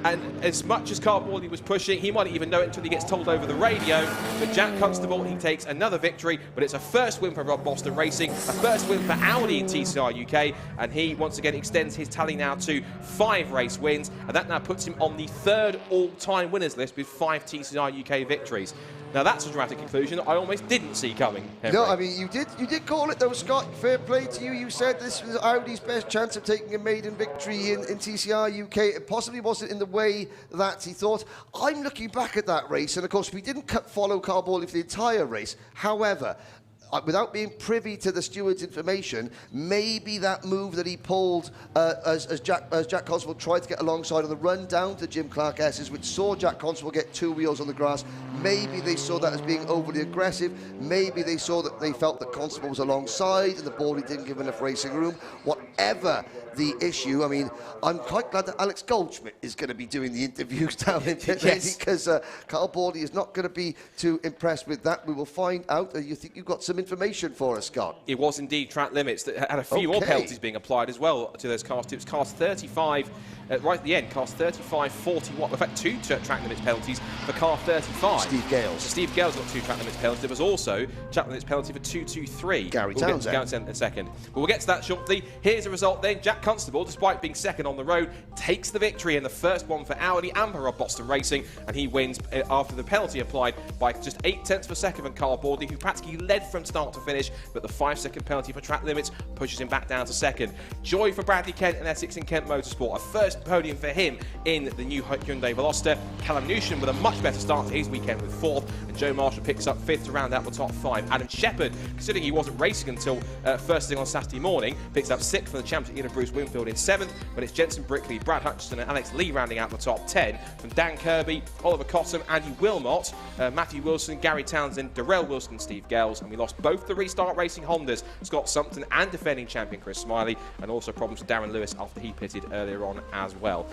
And as much as Carl Borley was pushing, he might even know it until he gets told over the radio. But Jack Constable, he takes another victory, but it's a first win for Rob Boston Racing, a first win for Audi in TCR UK, and he once again extends his tally now to 5 race wins, and that now puts him on the 3rd all-time winners list with 5 TCR UK victories. Now that's a dramatic conclusion I almost didn't see coming, Henry. No, I mean, you did call it though, Scott. Fair play to you. You said this was Audi's best chance of taking a maiden victory in TCR UK. It possibly wasn't in the way that he thought. I'm looking back at that race, and of course we didn't follow Carl Borley for the entire race. However, without being privy to the steward's information, maybe that move that he pulled as Jack Constable tried to get alongside on the run down to Jim Clark S's, which saw Jack Constable get 2 wheels on the grass, maybe they saw that as being overly aggressive. Maybe they saw that they felt that Constable was alongside and the Borley didn't give enough racing room. Whatever the issue, I mean, I'm quite glad that Alex Goldschmidt is going to be doing the interviews down in pit lane, because Carl Borley is not going to be too impressed with that. We will find out. You think you've got some information for us, Scott? It was indeed track limits that had a few more penalties being applied as well to those cars. It was cars 35, right at the end, cars 35, 41. In fact, 2 track limits penalties for car 35. Steve Gales. So Steve Gales got 2 track limits penalties. There was also track limits penalty for 223. Gary Townsend. Townsend. We'll get to in a second. But we'll get to that shortly. Here's the result then. Jack Constable, despite being second on the road, takes the victory in the first one for Audi and for Rob Boston Racing, and he wins after the penalty applied by just 0.8 of a second from Carl Borley, who practically led from start to finish, but the 5-second penalty for track limits pushes him back down to second. Joy for Bradley Kent and Essex and Kent Motorsport, a first podium for him in the new Hyundai Veloster. Callum Newsham with a much better start to his weekend with 4th, and Joe Marshall picks up 5th to round out the top 5. Adam Shepherd, considering he wasn't racing until first thing on Saturday morning, picks up 6th for the champion Ian Bruce Winfield in 7th, but it's Jensen Brickley, Brad Hutchinson and Alex Lee rounding out the top 10, from Dan Kirby, Oliver Cottam, Andy Wilmot, Matthew Wilson, Gary Townsend, Darrell Wilson, Steve Gales, and we lost both the Restart Racing Hondas, Scott Sumpton and defending champion Chris Smiley, and also problems with Darren Lewis after he pitted earlier on as well.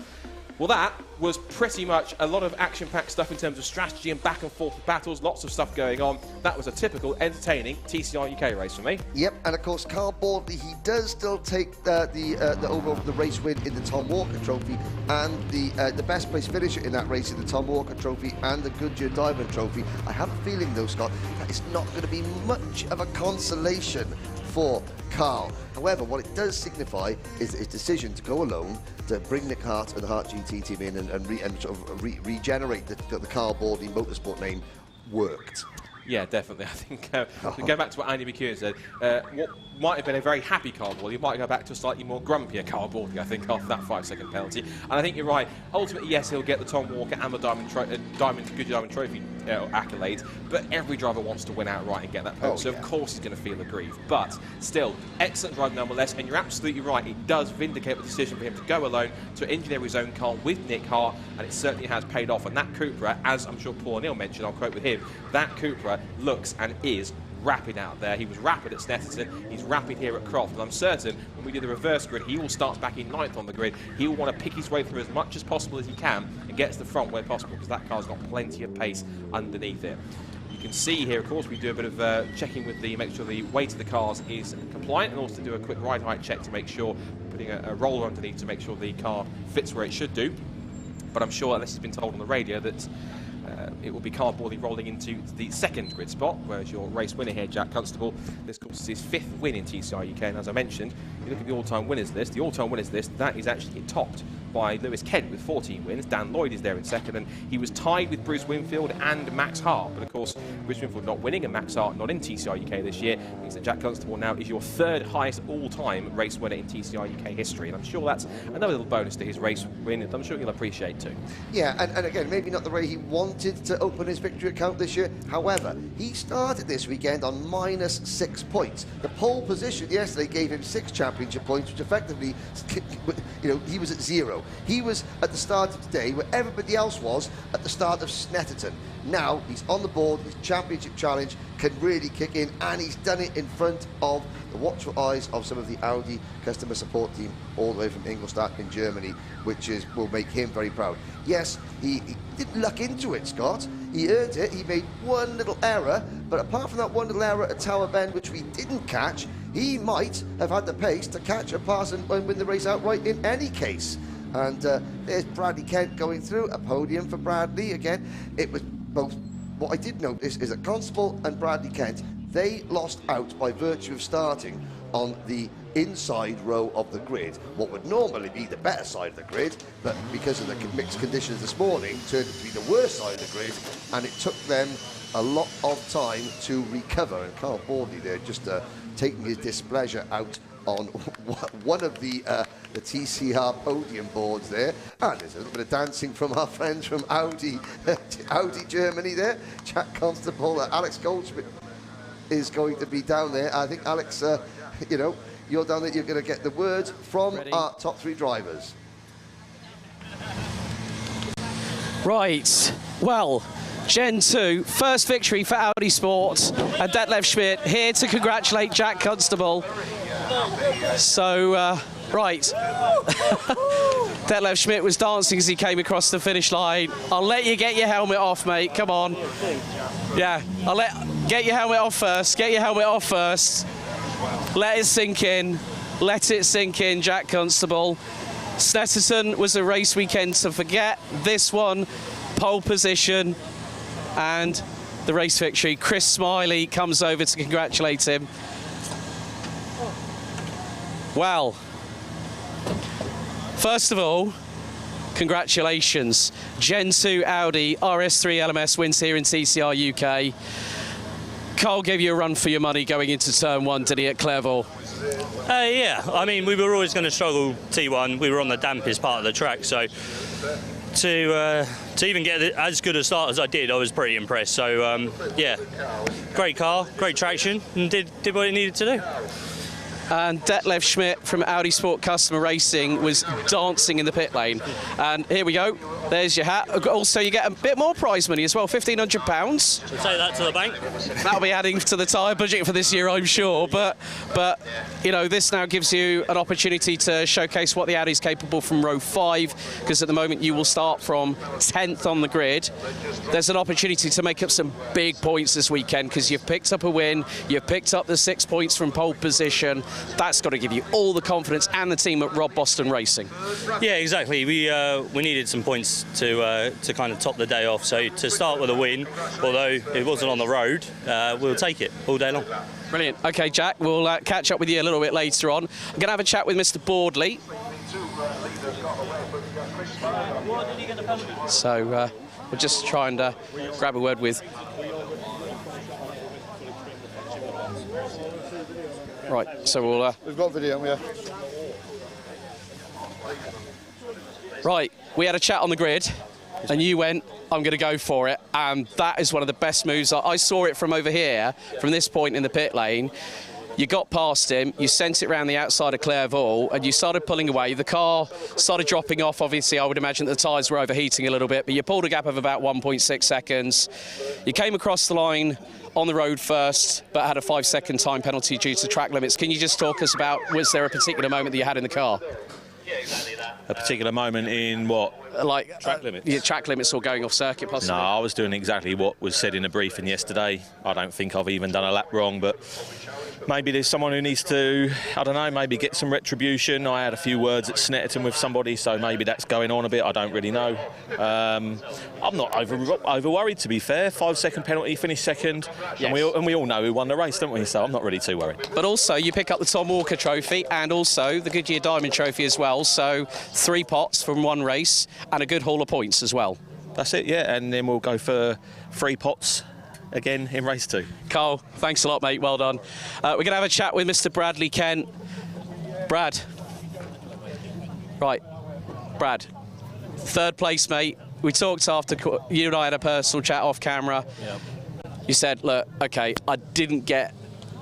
Well, that was pretty much a lot of action-packed stuff in terms of strategy and back and forth battles, lots of stuff going on. That was a typical, entertaining TCR UK race for me. Yep, and of course, Carl Baldley, he does still take the race win in the Tom Walker Trophy and the best place finisher in that race in the Tom Walker Trophy and the Goodyear Diamond Trophy. I have a feeling, though, Scott, that it's not going to be much of a consolation for Carl. However, what it does signify is his decision to go alone, to bring Nick Hart and the Hart GT team in and sort of regenerate the Carl Baldley Motorsport name worked. Yeah, definitely. I think, going back to what Andy McEwen said, what might have been a very happy Carl Baldley might go back to a slightly more grumpier Carl Baldley, I think, after that 5-second penalty. And I think you're right. Ultimately, yes, he'll get the Tom Walker and the Goodyear Diamond Trophy accolades, but every driver wants to win outright and get that podium, so of course he's going to feel aggrieved. But still, excellent drive nonetheless, and you're absolutely right. It does vindicate the decision for him to go alone, to engineer his own car with Nick Hart, and it certainly has paid off. And that Cupra, as I'm sure Paul O'Neill mentioned, I'll quote with him, that Cupra looks and is rapid out there. He was rapid at Snetterton, he's rapid here at Croft, and I'm certain when we do the reverse grid, he will start back in 9th on the grid. He will want to pick his way through as much as possible as he can and get to the front where possible, because that car's got plenty of pace underneath it. You can see here, of course, we do a bit of checking with make sure the weight of the cars is compliant, and also do a quick ride height check to make sure, putting a roller underneath to make sure the car fits where it should do. But I'm sure, unless he's been told on the radio, that it will be Carl Baldley rolling into the 2nd grid spot, whereas your race winner here, Jack Constable, this of course is his 5th win in TCR UK, and as I mentioned, you look at the all-time winners list, that is actually topped by Lewis Kent with 14 wins. Dan Lloyd is there in 2nd, and he was tied with Bruce Winfield and Max Hart, but of course Bruce Winfield not winning and Max Hart not in TCR UK this year means that Jack Constable now is your 3rd highest all-time race winner in TCR UK history, and I'm sure that's another little bonus to his race win that I'm sure he'll appreciate too. Yeah, and again, maybe not the way he wanted to open his victory account this year. However, he started this weekend on -6 points. The pole position yesterday gave him 6 championship points, which effectively, he was at 0. He was at the start of today where everybody else was at the start of Snetterton. Now he's on the board, his championship challenge can really kick in, and he's done it in front of the watchful eyes of some of the Audi customer support team all the way from Ingolstadt in Germany, which will make him very proud. Yes, he didn't luck into it, Scott. He earned it. He made one little error, but apart from that one little error at Tower Bend, which we didn't catch, he might have had the pace to catch a pass and win the race outright in any case. And there's Bradley Kent going through, a podium for Bradley. Again, it was both. What I did notice is that Constable and Bradley Kent, they lost out by virtue of starting on the inside row of the grid, what would normally be the better side of the grid, but because of the mixed conditions this morning, turned out to be the worst side of the grid, and it took them a lot of time to recover. And Carl Baldley there just taking his displeasure out on one of the TCR podium boards there. And there's a little bit of dancing from our friends from Audi Germany there. Jack Constable, Alex Goldschmidt is going to be down there. I think, Alex, you're down there, you're going to get the word from our top 3 drivers. Right, well, Gen 2, first victory for Audi Sport, and Detlef Schmidt here to congratulate Jack Constable. So, right, Detlef Schmidt was dancing as he came across the finish line. I'll let you get your helmet off, mate, come on. Yeah, get your helmet off first, Let it sink in, Jack Constable. Snetterton was a race weekend to forget. This one, pole position and the race victory. Chris Smiley comes over to congratulate him. Well, first of all, congratulations. Gen 2 Audi RS3 LMS wins here in TCR UK. Carl gave you a run for your money going into turn 1, did he, at Clairvaux? Yeah, I mean, we were always going to struggle T1. We were on the dampest part of the track, so to even get as good a start as I did, I was pretty impressed. So, yeah, great car, great traction, and did what it needed to do. And Detlef Schmidt from Audi Sport Customer Racing was dancing in the pit lane. And here we go. There's your hat. Also, you get a bit more prize money as well, £1,500. We'll take that to the bank. That'll be adding to the tyre budget for this year, I'm sure. But you know, this now gives you an opportunity to showcase what the Audi's capable from row 5, because at the moment you will start from 10th on the grid. There's an opportunity to make up some big points this weekend because you've picked up a win, you've picked up the 6 points from pole position. That's got to give you all the confidence, and the team at Rob Boston Racing. Yeah, exactly. We needed some points to kind of top the day off. So to start with a win, although it wasn't on the road, we'll take it all day long. Brilliant. Okay, Jack, we'll catch up with you a little bit later on. I'm going to have a chat with Mr. Boardley. So we'll just try and grab a word with... Right, so we'll... We've got video, yeah. Right, we had a chat on the grid, and you went, I'm going to go for it, and that is one of the best moves. I saw it from over here, from this point in the pit lane. You got past him, you sent it round the outside of Clairvaux, and you started pulling away. The car started dropping off. Obviously, I would imagine that the tyres were overheating a little bit, but you pulled a gap of about 1.6 seconds. You came across the line on the road first, but had a 5-second time penalty due to track limits. Can you just talk us about, was there a particular moment that you had in the car? A particular moment in what? Like track limits? Yeah, track limits or going off circuit possibly? No, I was doing exactly what was said in the briefing yesterday. I don't think I've even done a lap wrong, but maybe there's someone who needs to, I don't know, maybe get some retribution. I had a few words at Snetterton with somebody, so maybe that's going on a bit. I don't really know. I'm not over worried, to be fair. 5-second penalty, finished second, yes. and we all know who won the race, don't we? So I'm not really too worried. But also, you pick up the Tom Walker Trophy and also the Goodyear Diamond Trophy as well. So 3 pots from 1 race and a good haul of points as well. That's it, yeah. And then we'll go for 3 pots again in race 2. Carl, thanks a lot, mate. Well done. We're going to have a chat with Mr. Bradley Kent. Brad. Right. Brad. 3rd place, mate. We talked after, you and I had a personal chat off camera. Yep. You said, look, OK, I didn't get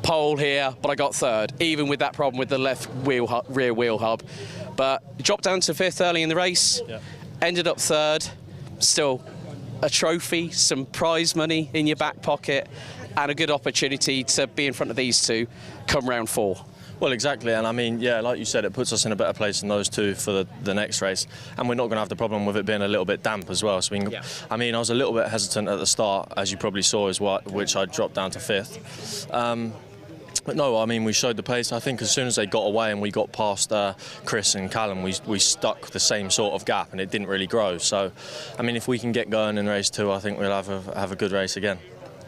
pole here, but I got 3rd, even with that problem with the left wheel rear wheel hub. But you dropped down to 5th early in the race, yep. Ended up 3rd, still a trophy, some prize money in your back pocket, and a good opportunity to be in front of these two come round 4. Well, exactly, and I mean, yeah, like you said, it puts us in a better place than those two for the next race, and we're not going to have the problem with it being a little bit damp as well. So we can, yeah. I mean, I was a little bit hesitant at the start, as you probably saw, which I dropped down to 5th. But no, I mean, we showed the pace. I think as soon as they got away and we got past Chris and Callum, we stuck the same sort of gap, and it didn't really grow. So, I mean, if we can get going in race 2, I think we'll have a good race again.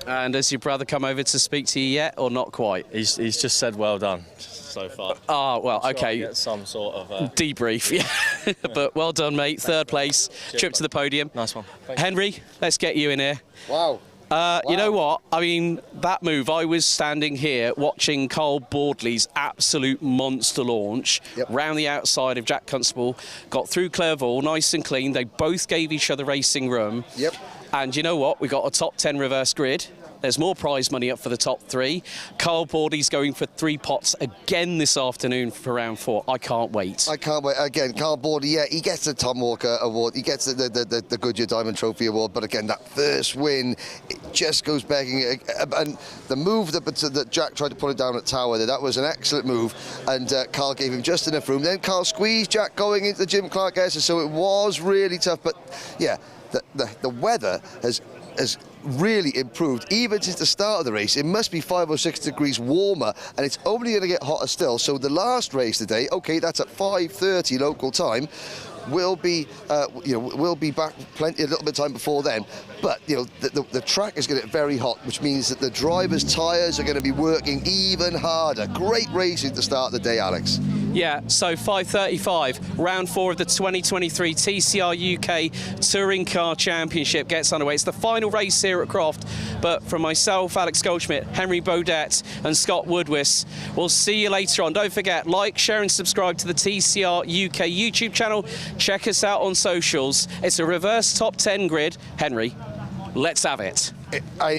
And has your brother come over to speak to you yet, or not quite? He's just said well done so far. Oh, well, sure OK. Get some sort of debrief, yeah. But well done, mate. 3rd place, trip to the podium. Nice one. Henry, let's get you in here. Wow. Wow. You know what? I mean, that move, I was standing here watching Carl Boardley's absolute monster launch round the outside of Jack Constable, got through Clairvaux, nice and clean. They both gave each other racing room. Yep. And you know what? We got a top 10 reverse grid. There's more prize money up for the top 3. Carl Boardley's going for 3 pots again this afternoon for round 4. I can't wait. I can't wait. Again, Carl Boardley, yeah, he gets the Tom Walker Award. He gets the Goodyear Diamond Trophy Award. But again, that first win, it just goes begging. And the move that Jack tried to put it down at Tower there, that was an excellent move. And Carl gave him just enough room. Then Carl squeezed Jack going into the Jim Clark Esser, so it was really tough. But yeah, the weather has really improved even since the start of the race. It must be 5 or 6 degrees warmer, and it's only going to get hotter still. So the last race today, okay, that's at 5:30 local time. We'll be back a little bit of time before then. But the track is going to get very hot, which means that the drivers' tyres are going to be working even harder. Great racing to start the day, Alex. Yeah, so 5:35, round 4 of the 2023 TCR UK Touring Car Championship gets underway. It's the final race here at Croft, but from myself, Alex Goldschmidt, Henry Beaudet and Scott Woodwiss, we'll see you later on. Don't forget, like, share and subscribe to the TCR UK YouTube channel. Check us out on socials. It's a reverse top 10 grid. Henry, let's have it.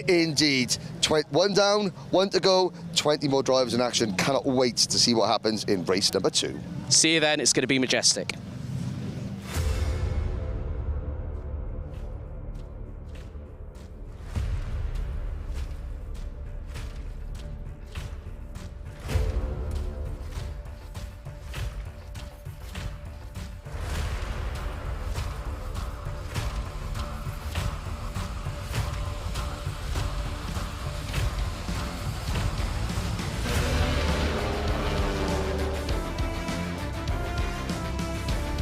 Indeed. 1 down, 1 to go, 20 more drivers in action. Cannot wait to see what happens in race number 2. See you then. It's going to be majestic.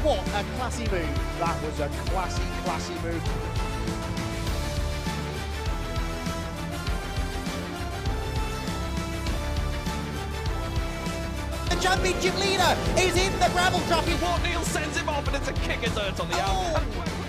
What a classy move. That was a classy move. The championship leader is in the gravel trap. Neil sends him off and it's a kick of dirt on the out.